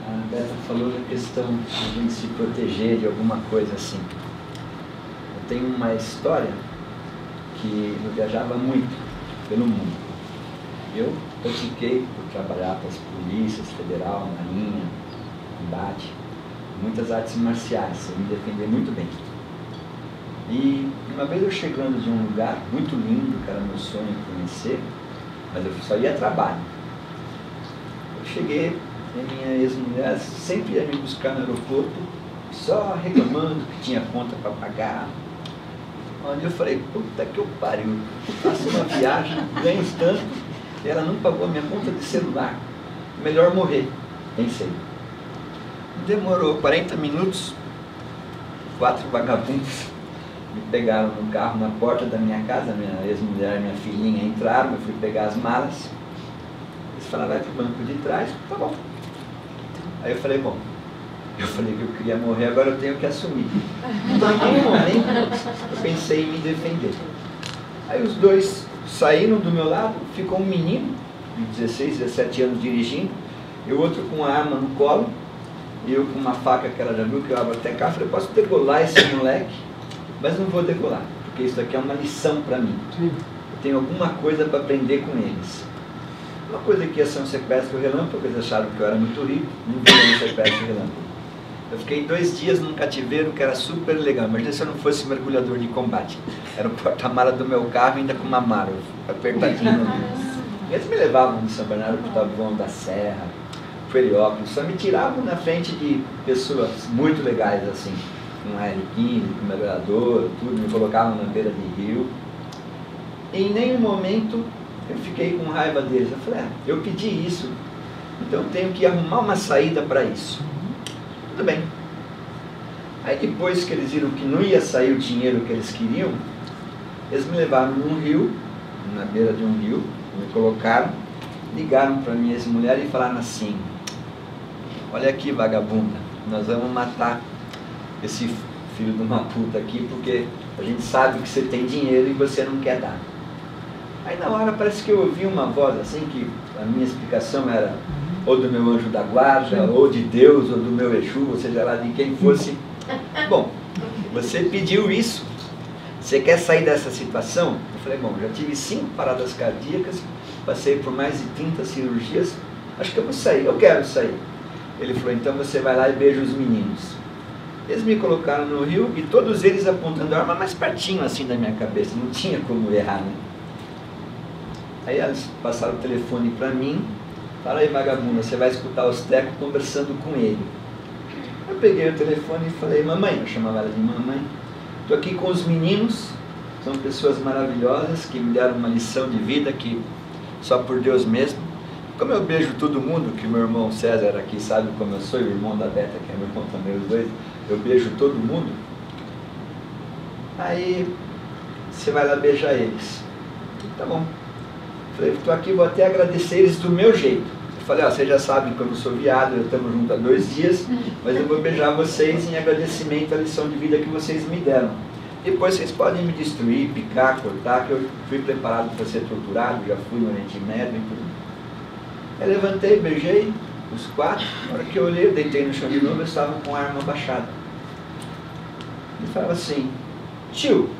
A Beta falou da questão de a gente se proteger de alguma coisa assim. Eu tenho uma história que eu viajava muito pelo mundo. Eu optei por trabalhar para as polícias federal, marinha, combate, muitas artes marciais, sei me defender muito bem. E uma vez eu chegando de um lugar muito lindo, que era meu sonho conhecer, mas eu só ia a trabalho. Eu cheguei e a minha ex-mulher sempre ia me buscar no aeroporto, só reclamando que tinha conta para pagar. Onde eu falei, puta que eu pariu, eu faço uma viagem, ganho tanto, e ela não pagou a minha conta de celular. Melhor morrer, pensei. Demorou 40 minutos, 4 vagabundos me pegaram no carro na porta da minha casa, minha ex-mulher e minha filhinha entraram, eu fui pegar as malas. Eles falaram, vai pro banco de trás, tá bom. Aí eu falei, bom, eu falei que eu queria morrer, agora eu tenho que assumir. Então, em nenhum momento, eu pensei em me defender. Aí os dois saíram do meu lado, ficou um menino, de 16, 17 anos dirigindo, e o outro com a arma no colo, e eu com uma faca que ela já viu, que eu abro até cá, falei, posso degolar esse moleque, mas não vou degolar, porque isso aqui é uma lição para mim. Eu tenho alguma coisa para aprender com eles. Uma coisa que ia ser um sequestro relâmpago, eles acharam que eu era muito rico, não virou um sequestro relâmpago. Eu fiquei 2 dias num cativeiro que era super legal. Imagina se eu não fosse mergulhador de combate. Era o porta-mala do meu carro, ainda com uma mala, apertadinho no meio. Eles me levavam de São Bernardo para o Taboão da Serra, para o Heliópolis, só me tiravam na frente de pessoas muito legais, assim, com AR-15, com mergulhador, tudo, me colocavam na beira de rio. E em nenhum momento eu fiquei com raiva deles. Eu falei, eu pedi isso, então eu tenho que arrumar uma saída para isso. Tudo bem. Aí depois que eles viram que não ia sair o dinheiro que eles queriam, eles me levaram num rio, na beira de um rio, me colocaram, ligaram para minha ex-mulher e falaram assim, olha aqui, vagabunda, nós vamos matar esse filho de uma puta aqui, porque a gente sabe que você tem dinheiro e você não quer dar. Aí na hora parece que eu ouvi uma voz assim, que a minha explicação era ou do meu anjo da guarda, ou de Deus, ou do meu Exu, ou seja lá de quem fosse. Bom, você pediu isso, você quer sair dessa situação? Eu falei, bom, já tive 5 paradas cardíacas, passei por mais de 30 cirurgias, acho que eu vou sair, eu quero sair. Ele falou, então você vai lá e beija os meninos. Eles me colocaram no rio e todos eles apontando a arma mais pertinho assim da minha cabeça, não tinha como errar, né? Aí eles passaram o telefone para mim, fala aí, vagabunda, você vai escutar os tecos conversando com ele. Eu peguei o telefone e falei, mamãe, eu chamava ela de mamãe, estou aqui com os meninos, são pessoas maravilhosas que me deram uma lição de vida que só por Deus mesmo. Como eu beijo todo mundo, que meu irmão César aqui sabe como eu sou, e o irmão da Beta, que é meu irmão também, os dois, eu beijo todo mundo. Aí você vai lá beijar eles. Tá bom. Falei, estou aqui, vou até agradecer eles do meu jeito. Eu falei, vocês já sabem que eu não sou viado, eu estamos juntos há 2 dias, mas eu vou beijar vocês em agradecimento à lição de vida que vocês me deram. Depois vocês podem me destruir, picar, cortar, que eu fui preparado para ser torturado, já fui no Oriente Médio e tudo. Eu levantei, beijei, os 4. Na hora que eu olhei, eu deitei no chão de novo, eu estava com a arma abaixada. Ele falava assim, tio,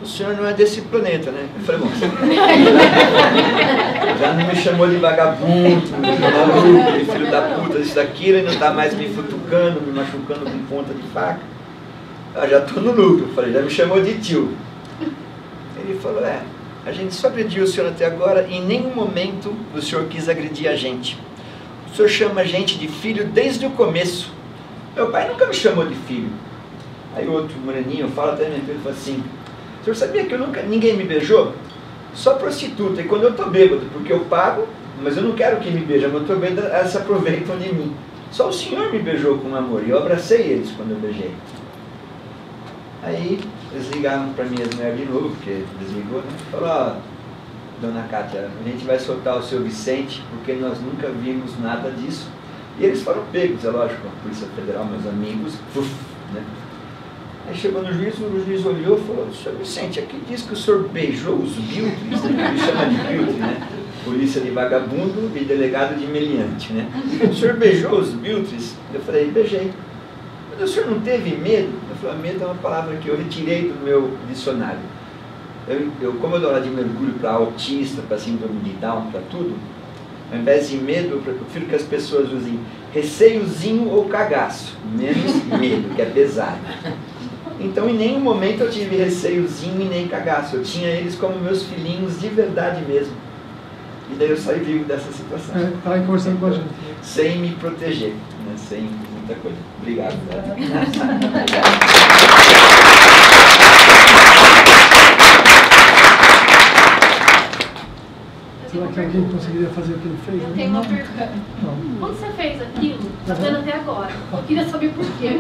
o senhor não é desse planeta, né? Eu falei, bom, já não me chamou de vagabundo, de maluco, de filho da puta, isso daquilo, ele não está mais me futucando, me machucando com ponta de faca. Eu já estou no lucro. Eu falei, já me chamou de tio. Ele falou, a gente só agrediu o senhor até agora, e em nenhum momento o senhor quis agredir a gente. O senhor chama a gente de filho desde o começo. Meu pai nunca me chamou de filho. Aí outro moreninho fala até minha filha, fala assim, o senhor sabia que ninguém me beijou? Só prostituta, e quando eu estou bêbado, porque eu pago, mas eu não quero que me beije, mas eu estou bêbado, elas se aproveitam de mim. Só o senhor me beijou com amor, e eu abracei eles quando eu beijei. Aí eles ligaram para minhas mulheres de novo, porque desligou, né? Falou, dona Cátia, a gente vai soltar o seu Vicente, porque nós nunca vimos nada disso. E eles foram pegos, é lógico, a Polícia Federal, meus amigos, né? Aí chegou no juiz, o juiz olhou e falou, senhor Vicente, aqui diz que o senhor beijou os biltres, né? Ele chama de biltre, né? Polícia de vagabundo e delegado de meliante, né? O senhor beijou os biltres? Eu falei, beijei. Mas o senhor não teve medo? Eu falei, medo é uma palavra que eu retirei do meu dicionário. Como eu dou aula de mergulho para autista, para síndrome de Down, para tudo, ao invés de medo, eu prefiro que as pessoas usem receiozinho ou cagaço, menos medo, que é pesado. Então, em nenhum momento eu tive receiozinho e nem cagaço. Eu tinha eles como meus filhinhos de verdade mesmo. E daí eu saí vivo dessa situação. Estava aí conversando com a gente. Sem me proteger, né? Sem muita coisa. Obrigado. Será que alguém conseguiria fazer o que ele fez? Eu tenho uma pergunta. Quando você fez aquilo, tá vendo até agora? Eu queria saber por quê.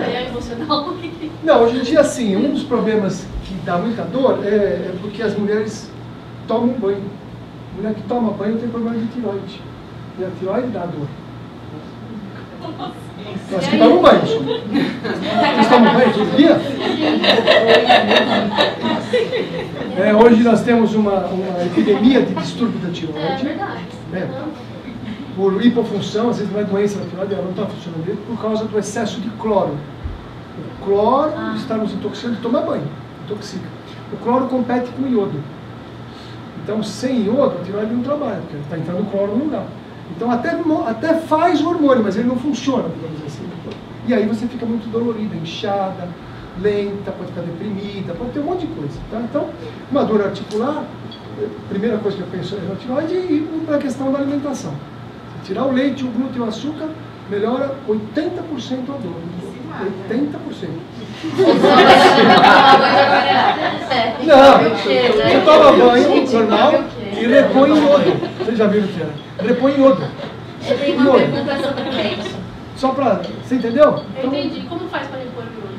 É emocional. Não, hoje em dia, sim, um dos problemas que dá muita dor é porque as mulheres tomam banho. A mulher que toma banho tem problema de tireoide. E a tireoide dá dor. Nós que tomam banho. Vocês tomam banho todo dia? Hoje nós temos uma epidemia de distúrbio da tireoide. É verdade. Por hipofunção, às vezes não é doença da tireoide, ela não está funcionando direito por causa do excesso de cloro. O cloro está nos intoxicando, toma banho, intoxica. O cloro compete com o iodo. Então, sem iodo, a tireoide não trabalha, porque está entrando cloro no lugar. Então, até faz o hormônio, mas ele não funciona, digamos assim. E aí você fica muito dolorida, inchada, lenta, pode ficar deprimida, pode ter um monte de coisa. Tá? Então, uma dor articular, a primeira coisa que eu penso é a tireoide e a questão da alimentação. Tirar o leite, o glúten e o açúcar, melhora 80% a dor. 80%. Não, você toma banho normal e repõe iodo. Vocês já viram o que era? Repõe iodo. Eu tenho uma pergunta sobre o leite. Só para... Você entendeu? Eu entendi. Como faz para repor o iodo?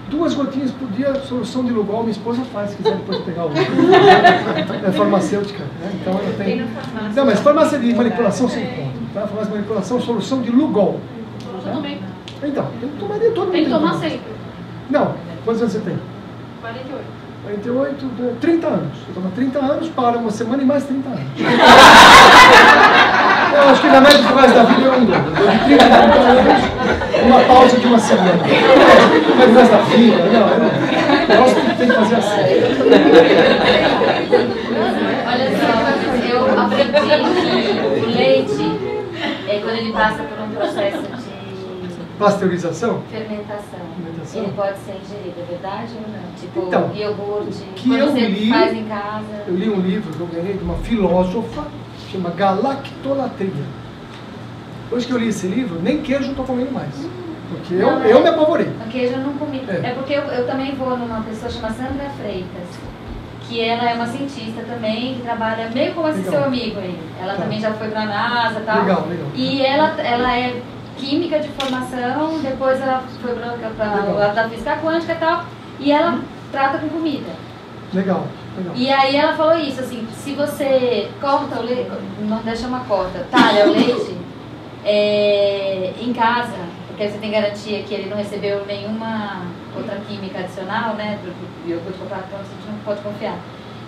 2 gotinhas por dia, solução de Lugol, minha esposa faz, se quiser depois pegar o... É farmacêutica, né? Então eu tenho... Não, mas farmácia de manipulação sem conta, tá? Farmácia de manipulação, solução de Lugol. Eu também. Então, tem que tomar de todo mundo. Tem que tomar sempre. Não, quantos anos você tem? 48. 48, 30 anos. Você toma 30 anos, para uma semana e mais 30 anos. Eu acho que na média do resto da vida eu ando. De 30 a 30 anos, uma pausa de uma semana. Mas o resto da vida, não. Eu acho que tem que fazer assim. Olha só, eu aprendi que o leite, quando ele passa por um processo de Pasteurização? fermentação, ele pode ser ingerido, é verdade ou não? Tipo, então, iogurte, que quando eu você li, faz em casa. Eu li um livro que eu ganhei de uma filósofa, chama Galactolatria. Depois que eu li esse livro, nem queijo eu estou comendo mais. Porque Não, eu me apavorei. O queijo eu não comi. É porque eu também vou numa pessoa chamada Sandra Freitas, que ela é uma cientista também, que trabalha meio como esse seu amigo aí. Ela também já foi para a NASA e tal. Legal. E ela é química de formação, depois ela foi para a física quântica e tal, e ela trata com comida. Legal. E aí ela falou isso, assim, se você corta o leite, não deixa uma corta, talha o leite em casa, porque aí você tem garantia que ele não recebeu nenhuma outra química adicional, né, do iogurte comprado, então você não pode confiar.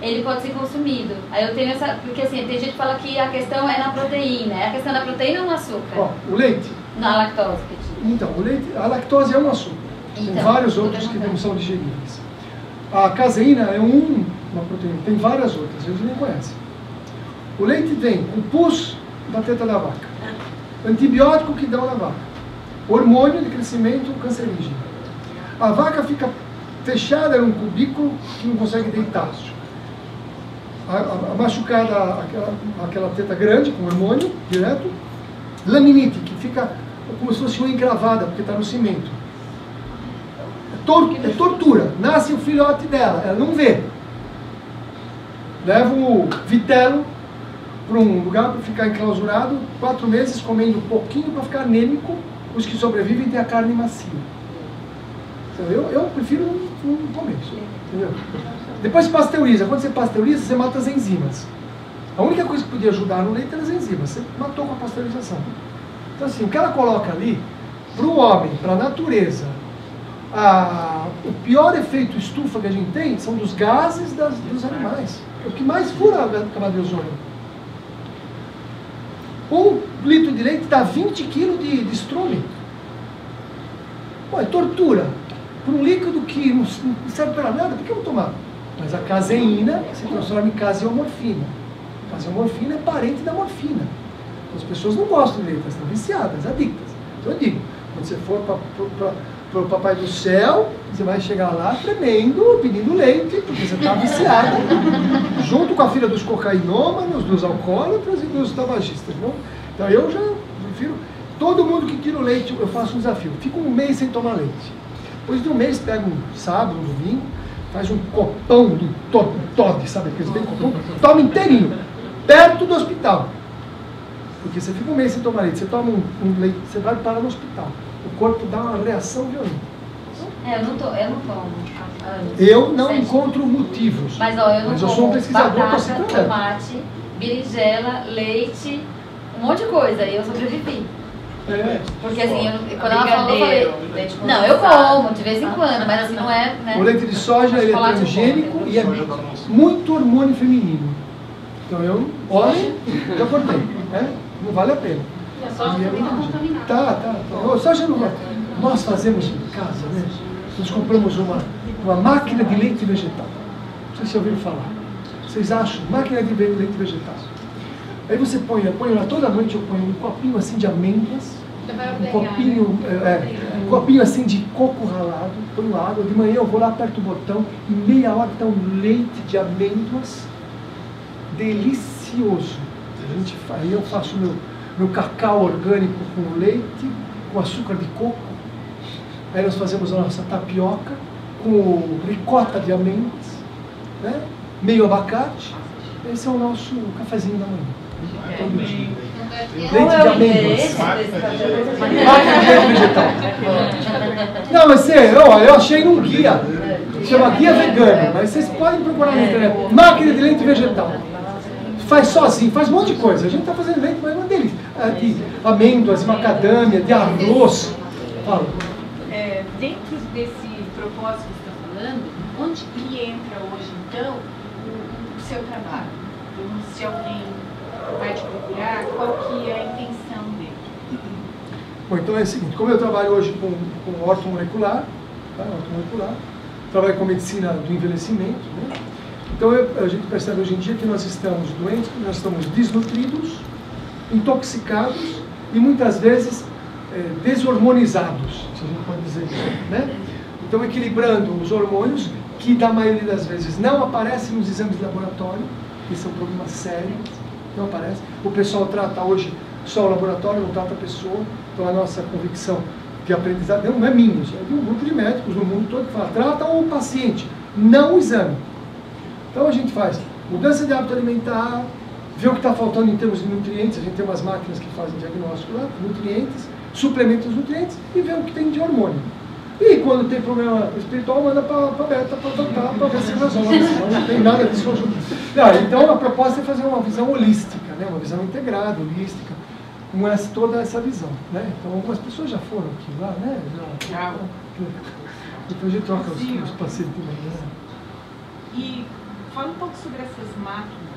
ele pode ser consumido. Aí eu tenho essa, porque assim, tem gente que fala que a questão é na proteína, a questão da proteína ou no açúcar? Ó, o leite. Na lactose. Então, o leite, a lactose é um açúcar. Tem vários outros que não são digeríveis. A caseína é uma proteína, tem várias outras, eles nem conhecem. O leite vem com o pus da teta da vaca, antibiótico que dão na vaca, hormônio de crescimento cancerígeno. A vaca fica fechada num cubículo que não consegue deitar. A machucada, aquela teta grande com hormônio direto, laminite, que fica como se fosse uma engravada, porque está no cimento. É tortura. Nasce o filhote dela, ela não vê. Leva o vitelo para um lugar para ficar enclausurado, 4 meses comendo um pouquinho para ficar anêmico. Os que sobrevivem têm a carne macia. Então, eu prefiro não comer isso. Entendeu? Depois pasteuriza. Quando você pasteuriza, você mata as enzimas. A única coisa que podia ajudar no leite era as enzimas. Você matou com a pasteurização. Então, assim, o que ela coloca ali, para o homem, para a natureza, o pior efeito estufa que a gente tem são dos gases dos animais. O que mais fura a camada de ozônio. 1 litro de leite dá 20 kg de estrume. Pô, é tortura. Por um líquido que não serve para nada, por que eu vou tomar? Mas a caseína se transforma em caseomorfina. A caseomorfina é parente da morfina. As pessoas não gostam de leite, elas estão viciadas, adictas. Então eu digo, quando você for para o Papai do Céu, você vai chegar lá tremendo, pedindo leite, porque você está viciado, junto com a filha dos cocainômanos, dos alcoólatras e dos tabagistas. Não? Então eu já prefiro, todo mundo que tira o leite, eu faço um desafio, fica 1 mês sem tomar leite. Depois de 1 mês, pega um sábado, um domingo, faz um copão do Todd, sabe aqueles bem copão? Toma inteirinho, perto do hospital. Porque você fica 1 mês sem tomar leite, você toma um leite, você vai parar no hospital. O corpo dá uma reação violenta. Eu não tomo. Eu não encontro motivos. Mas ó, eu sou um pesquisador, batata, tomate, berinjela, leite, um monte de coisa. E eu sobrevivi. Porque assim, quando ela falou, eu falei, não, eu como de vez em quando, mas assim, não é, né? O leite de soja ele é transgênico e é muito hormônio feminino. Então homem, já cortei, né? Não vale a pena. E a soja também está contaminada. Tá. Soja não. Nós fazemos em casa, né? Nós compramos uma máquina de leite vegetal. Não sei se ouviram falar. Vocês acham? Máquina de leite vegetal. Aí você põe lá toda noite, eu ponho um copinho assim de amêndoas, um copinho assim de coco ralado, ponho água, de manhã eu vou lá, aperto o botão, em meia hora está um leite de amêndoas delicioso. Aí eu faço meu cacau orgânico com leite, com açúcar de coco. Aí nós fazemos a nossa tapioca com ricota de amêndoas, né? Meio abacate. Esse é o nosso cafezinho da manhã. Todo dia. Leite de amêndoas. Máquina de leite vegetal. Não, mas eu achei num guia. Chama Guia Vegano. Mas vocês podem procurar na internet. Máquina de leite vegetal. Faz sozinho, faz um monte de coisa. A gente está fazendo leite, mas é uma delícia. De amêndoas, de macadâmia, de arroz. Fala. Dentro desse propósito que você está falando, onde que entra hoje, então, o seu trabalho? Então, se alguém vai te procurar, qual que é a intenção dele? Bom, então é o seguinte, como eu trabalho hoje com ortomolecular, tá? Trabalho com medicina do envelhecimento, né? Então a gente percebe hoje em dia que nós estamos doentes, nós estamos desnutridos, intoxicados e muitas vezes deshormonizados, se a gente pode dizer isso, né? Então equilibrando os hormônios, que da maioria das vezes não aparecem nos exames de laboratório, que são problemas sérios, não aparece. O pessoal trata hoje só o laboratório, não trata a pessoa. Então a nossa convicção de aprendizado não é minha, é de um grupo de médicos no mundo todo que fala, trata o paciente, não o exame. Então a gente faz mudança de hábito alimentar, vê o que está faltando em termos de nutrientes, a gente tem umas máquinas que fazem diagnóstico lá, nutrientes, suplementa os nutrientes e vê o que tem de hormônio. E quando tem problema espiritual, manda para a beta, para ver se resolve, senão não tem nada disso. Então a proposta é fazer uma visão holística, né? Uma visão integrada, holística, com toda essa visão. Né? Então algumas pessoas já foram aqui lá, né? Depois a gente troca os pacientes. Né? E Fala um pouco sobre essas máquinas.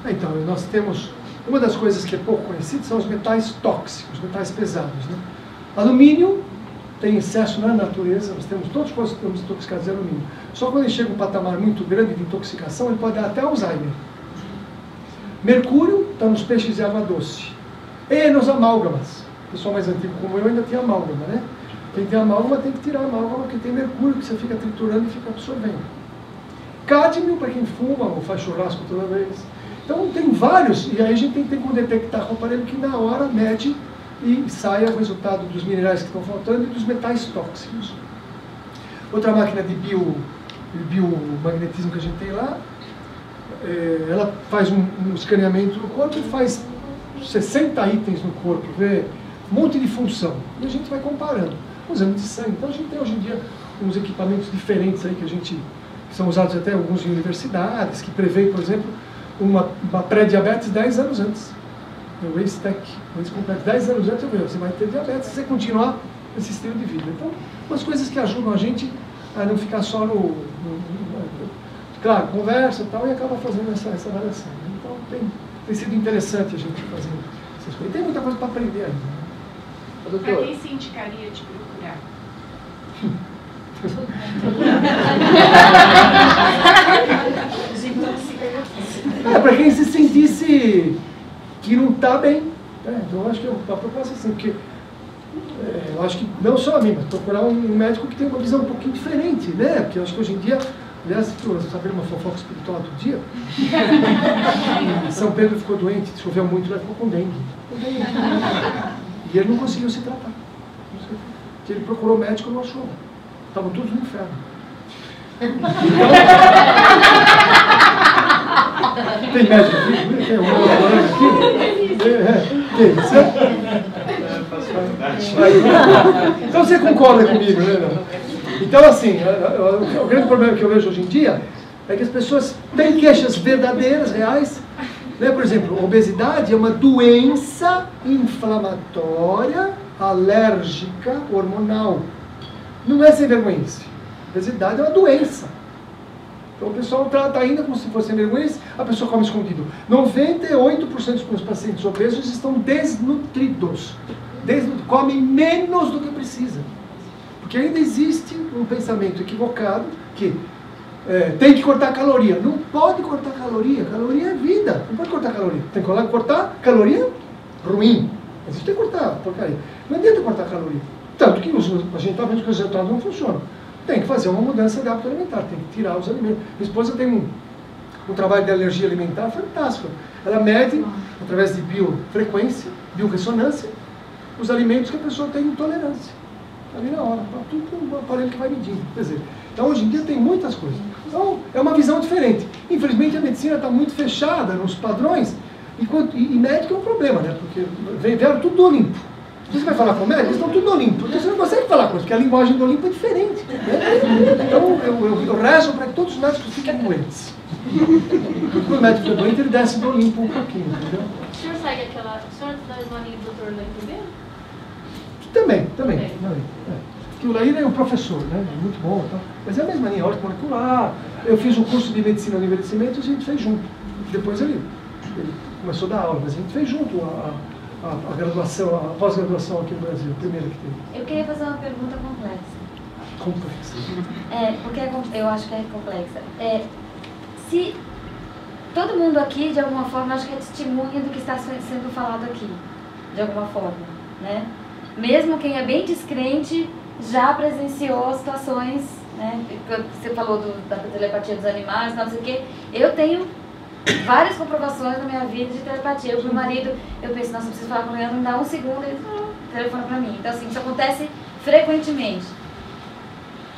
Então, nós temos... Uma das coisas que é pouco conhecida são os metais tóxicos, metais pesados, né? Alumínio tem excesso na natureza, nós temos todos os estamos intoxicados de alumínio. Só quando ele chega a um patamar muito grande de intoxicação, ele pode dar até Alzheimer. Mercúrio está nos peixes de água doce. E nos amálgamas. O pessoal mais antigo como eu ainda tinha amálgama, né? Quem tem amálgama tem que tirar a amálgama, porque tem mercúrio que você fica triturando e fica absorvendo. Cádmio, para quem fuma ou faz churrasco toda vez. Então tem vários, e aí a gente tem como detectar com o aparelho que na hora mede e saia o resultado dos minerais que estão faltando e dos metais tóxicos. Outra máquina de biomagnetismo que a gente tem lá, ela faz um escaneamento do corpo e faz 60 itens no corpo, vê um monte de função. E a gente vai comparando, usando de sangue. Então a gente tem hoje em dia uns equipamentos diferentes aí que são usados até alguns em universidades, que prevê, por exemplo, uma pré-diabetes 10 anos antes. O ACE-TEC, completo 10 anos antes, você vai ter diabetes se você continuar esse estilo de vida. Então, umas coisas que ajudam a gente a não ficar só claro, conversa e tal, e acaba fazendo essa avaliação. Então, tem sido interessante a gente fazer essas coisas. E tem muita coisa para aprender ainda. Para quem se indicaria te procurar? Para quem se sentisse que não está bem. Então eu acho que a proposta é assim, porque eu acho que não só a mim, mas procurar um médico que tenha uma visão um pouquinho diferente, né? Porque eu acho que hoje em dia, aliás, eu sabia uma fofoca espiritual outro dia, São Pedro ficou doente, choveu muito, ele ficou com dengue. E ele não conseguiu se tratar. Ele procurou médico e não achou. Estavam todos no inferno. Tem médico aqui? Tem um aqui? Então você concorda comigo, né? Então assim, o grande problema que eu vejo hoje em dia é que as pessoas têm queixas verdadeiras, reais. Né? Por exemplo, obesidade é uma doença inflamatória, alérgica, hormonal. Não é sem vergonhice. Obesidade é uma doença. Então o pessoal trata ainda como se fosse sem vergonhice, a pessoa come escondido. 98% dos pacientes obesos estão desnutridos. Comem menos do que precisa. Porque ainda existe um pensamento equivocado que tem que cortar caloria. Não pode cortar caloria. Caloria é vida. Não pode cortar caloria. Tem que cortar caloria ruim. Mas isso tem que cortar porcaria. Não adianta cortar caloria. Tanto que a gente está vendo que os resultados não funcionam. Tem que fazer uma mudança de hábito alimentar, tem que tirar os alimentos. Minha esposa tem um trabalho de alergia alimentar fantástico. Ela mede, através de biofrequência, biorressonância, os alimentos que a pessoa tem intolerância. Ali na hora, tudo um aparelho que vai medindo. Quer dizer, então hoje em dia tem muitas coisas. Então é uma visão diferente. Infelizmente a medicina está muito fechada nos padrões, e médico é um problema, né? Porque vieram tudo do Olimpo. Você vai falar com o médico, eles estão tudo no Olimpo. Então você não consegue falar com eles, porque a linguagem do Olimpo é diferente. Né? Então eu rezo para que todos os médicos fiquem doentes. Porque quando o médico fica doente, ele desce do Olimpo um pouquinho, entendeu? O senhor segue aquela... O senhor da mesma linha do Dr. Laí Ribeiro? Também. Porque o Laí é um professor, né? Muito bom. Tá? Mas é a mesma linha, órgão molecular. Eu fiz um curso de medicina no envelhecimento e a gente fez junto. Depois ele começou a dar aula, mas a gente fez junto a graduação, a pós-graduação aqui no Brasil, a primeira que teve. Eu queria fazer uma pergunta complexa. Complexa. Porque eu acho que é complexa. Se todo mundo aqui, de alguma forma, acho que é testemunha do que está sendo falado aqui, de alguma forma, né? Mesmo quem é bem descrente já presenciou situações, né? Você falou da telepatia dos animais, não sei o quê. Eu tenho várias comprovações na minha vida de telepatia. Eu, pro meu marido, eu penso, nossa, eu preciso falar com o Leandro, me dá um segundo, ele telefona pra mim. Então, assim, isso acontece frequentemente.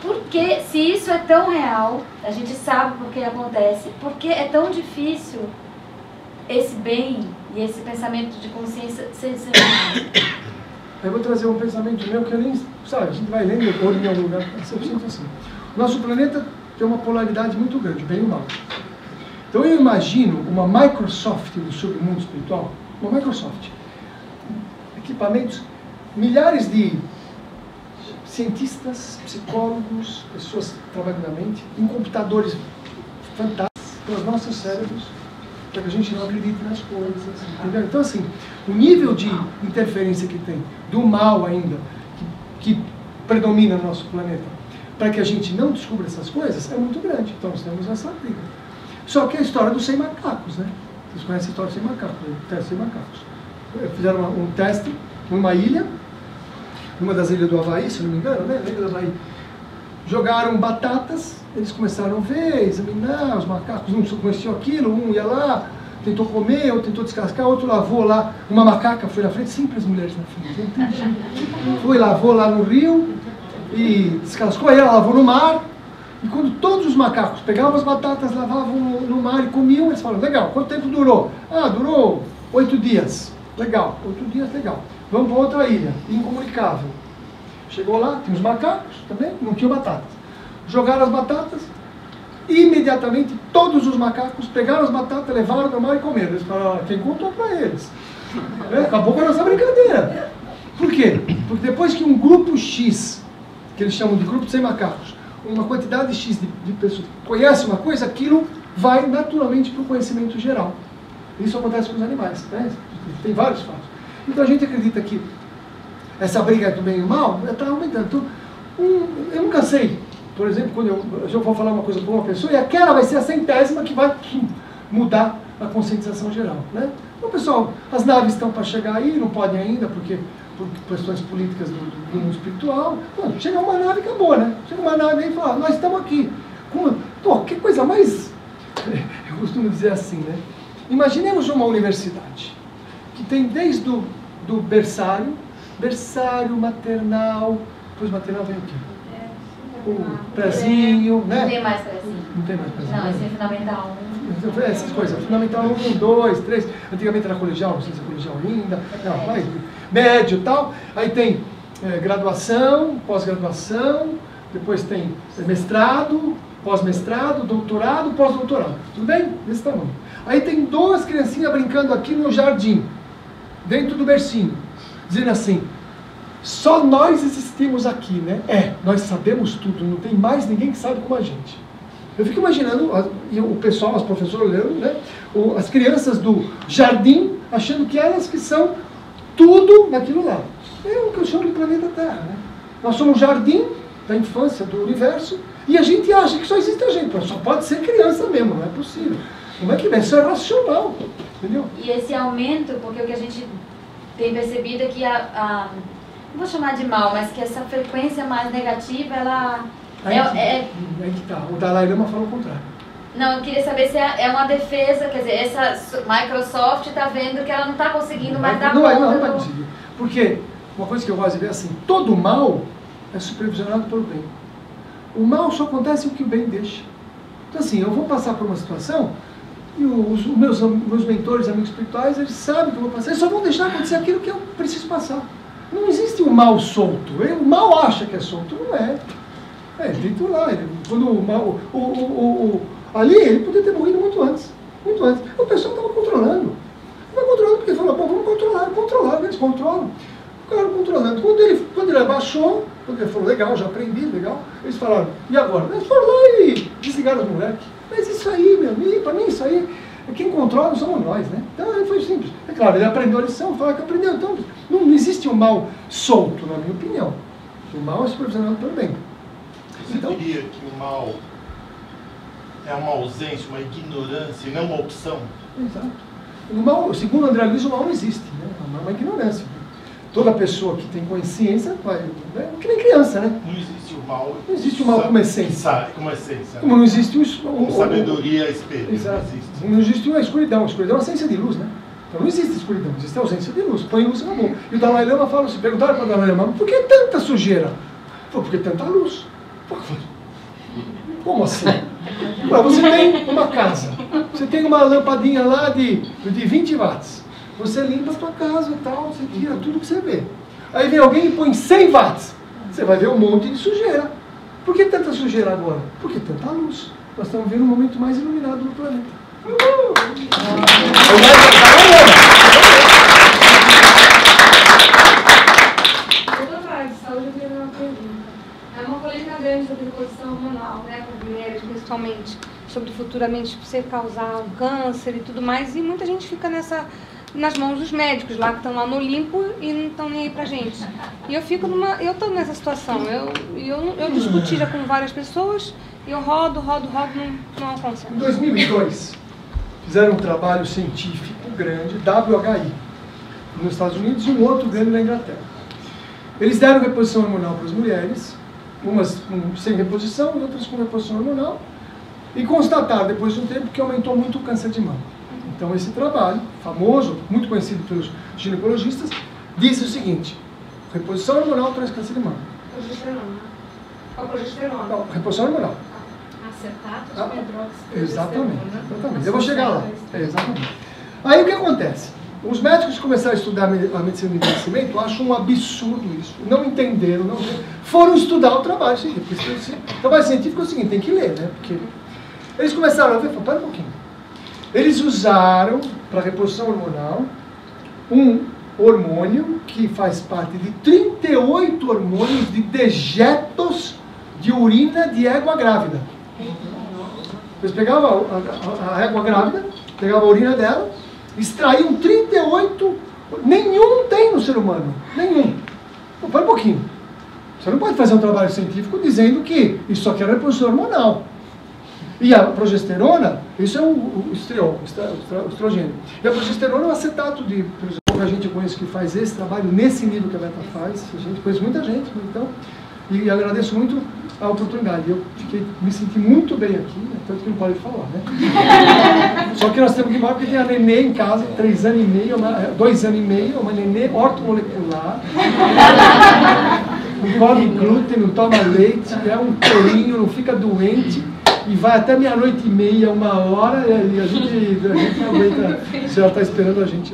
Por que, se isso é tão real, a gente sabe por que acontece, por que é tão difícil esse bem e esse pensamento de consciência ser disseminado? Eu vou trazer um pensamento meu que eu nem... Sabe, a gente vai lendo ou em algum lugar, eu sinto assim. O nosso planeta tem uma polaridade muito grande, bem e mal. Então eu imagino uma Microsoft do submundo espiritual, uma Microsoft, equipamentos, milhares de cientistas, psicólogos, pessoas que trabalham na mente, em computadores fantásticas para os nossos cérebros, para que a gente não acredite nas coisas, entendeu? Então, assim, o nível de interferência que tem do mal ainda, que predomina no nosso planeta, para que a gente não descubra essas coisas, é muito grande. Então, nós temos essa briga. Só que a história dos 100 macacos, né? Vocês conhecem a história dos 100 macacos, o teste dos 100 macacos. Fizeram um teste numa ilha, numa das ilhas do Havaí, se não me engano, né? Na ilha do Havaí. Jogaram batatas, eles começaram a ver, examinar os macacos, um conhecia aquilo, um ia lá, tentou comer, outro tentou descascar, outro lavou lá, uma macaca foi na frente, sempre as mulheres na frente, foi, lavou lá no rio e descascou, aí ela lavou no mar, e quando todos os macacos pegavam as batatas, lavavam no mar e comiam, eles falaram, legal, quanto tempo durou? Ah, durou 8 dias, legal, 8 dias, legal, vamos para outra ilha, incomunicável. Chegou lá, tinha os macacos também, não tinha batatas. Jogaram as batatas, e imediatamente todos os macacos pegaram as batatas, levaram no mar e comeram. Eles falaram, quem contou para eles? Acabou com a nossa brincadeira. Por quê? Porque depois que um grupo X, que eles chamam de grupo de 100 macacos, uma quantidade X de pessoas conhece uma coisa, aquilo vai naturalmente para o conhecimento geral. Isso acontece com os animais, né? Tem vários fatos. Então a gente acredita que essa briga do bem e do mal está aumentando. Então, eu nunca sei, por exemplo, quando eu vou falar uma coisa para uma pessoa, e aquela vai ser a 100ª que vai mudar a conscientização geral, né? Então, pessoal, as naves estão para chegar aí, não podem ainda, porque por questões políticas do mundo espiritual. Bom, chega uma nave e acabou, né? Chega uma nave aí e fala, nós estamos aqui. Pô, que coisa mais... Eu costumo dizer assim, né? Imaginemos uma universidade, que tem desde do berçário, maternal, depois maternal vem o quê? O prezinho, né? Não tem mais prezinho. Não tem mais prezinho. Não, esse é fundamental 1. Essas coisas, fundamental 1, 2, 3, antigamente era colegial, não sei se é colegial ainda, não, mas médio e tal, aí tem graduação, pós-graduação, depois tem mestrado, pós-mestrado, doutorado, pós-doutorado, tudo bem? Desse tamanho. Aí tem 2 criancinhas brincando aqui no jardim, dentro do bercinho, dizendo assim, só nós existimos aqui, né? Nós sabemos tudo, não tem mais ninguém que sabe como a gente. Eu fico imaginando o pessoal, as professoras olhando, né? As crianças do jardim, achando que elas que são tudo naquilo lá. É o que eu chamo de planeta Terra, né? Nós somos o jardim da infância, do universo, e a gente acha que só existe a gente. Só pode ser criança mesmo, não é possível. Como é que é? Isso é racional, entendeu? E esse aumento, porque o que a gente tem percebido é que não vou chamar de mal, mas que essa frequência mais negativa, ela... Aí que tá. O Dalai Lama falou o contrário. Não, eu queria saber se é uma defesa, quer dizer, essa Microsoft está vendo que ela não está conseguindo mais dar conta. Não vai conseguir. Porque uma coisa que eu gosto de ver é assim, todo mal é supervisionado pelo bem. O mal só acontece o que o bem deixa. Então assim, eu vou passar por uma situação e os meus mentores, amigos espirituais, eles sabem que eu vou passar, eles só vão deixar acontecer aquilo que eu preciso passar. Não existe um mal solto. O mal acha que é solto, não é. Dentro lá. Quando o mal... ali ele poderia ter morrido muito antes. Muito antes. O pessoal estava controlando. Estava controlando porque falou, vamos controlar, eles controlam. Ficaram controlando. Quando ele abaixou, quando ele falou, legal, já aprendi, legal, eles falaram, e agora? Eles foram lá e desligaram os moleques. Mas isso aí, meu amigo, para mim isso aí, quem controla somos nós, né? Então foi simples. É claro, ele aprendeu a lição, falaram que aprendeu. Então não existe um mal solto, na minha opinião. O mal é supervisionado pelo bem. Você diria que o mal é uma ausência, uma ignorância e não uma opção? Exato. O mal, segundo André Luiz, o mal não existe, né? O mal é uma ignorância. Toda pessoa que tem consciência vai... que nem criança, né? Não existe o mal... Não existe o mal como essência. Como essência. Como não existe como sabedoria, espelho. Exato. Não existe a escuridão. A escuridão é a ausência de luz, né? Então não existe escuridão, existe a ausência de luz. Põe luz na boca. E o Dalai Lama fala assim, perguntaram para o Dalai Lama, por que tanta sujeira? Falou, porque tanta luz. Como assim? Você tem uma casa, você tem uma lampadinha lá de 20 watts, você limpa a sua casa e tal, você tira tudo que você vê. Aí vem alguém e põe 100 watts, você vai ver um monte de sujeira. Por que tanta sujeira agora? Porque tanta luz. Nós estamos vendo um momento mais iluminado do planeta. É uma política grande sobre reposição hormonal, né, para mulheres, principalmente. sobre futuramente você causar um câncer e tudo mais, e muita gente fica nas mãos dos médicos lá, que estão lá no Olimpo e não estão nem aí pra gente. E eu tô nessa situação, eu discuti já com várias pessoas, e eu rodo, não alcanço. Em 2002, fizeram um trabalho científico grande, WHI, nos Estados Unidos, e um outro grande na Inglaterra. Eles deram reposição hormonal para as mulheres, umas sem reposição e outras com reposição hormonal, e constataram depois de um tempo que aumentou muito o câncer de mama. Então esse trabalho, famoso, muito conhecido pelos ginecologistas, disse o seguinte: reposição hormonal traz câncer de mama. Progesterona. Qual progesterona? Não, reposição hormonal. Acetato de hidroxiprogesterona. Exatamente. Eu vou chegar lá. Exatamente. Aí o que acontece? Os médicos que começaram a estudar a medicina do envelhecimento acham um absurdo isso. Não entenderam, foram estudar o trabalho científico. O trabalho científico é o seguinte, tem que ler, né? Porque eles começaram a ver, para um pouquinho. Eles usaram, para reposição hormonal, um hormônio que faz parte de 38 hormônios de dejetos de urina de égua grávida. Eles pegavam a égua grávida, pegavam a urina dela, extraíam 38, nenhum tem no ser humano, nenhum. Então, para um pouquinho. Você não pode fazer um trabalho científico dizendo que isso aqui é reposição hormonal. E a progesterona, isso é o estrogênio. E a progesterona é um acetato de progesterona. Pouca gente eu conheço que faz esse trabalho nesse nível que a Beta faz. A gente conhece muita gente, então. E agradeço muito a oportunidade. Eu me senti muito bem aqui, né? Tanto que não pode falar, né? Só que nós temos que ir embora porque tem a nenê em casa, 3 anos e meio, 2 anos e meio, uma nenê ortomolecular. Não come glúten, não toma leite, é um tourinho, não fica doente. E vai até 00:30, 1h, e a gente aguenta, se ela está esperando a gente.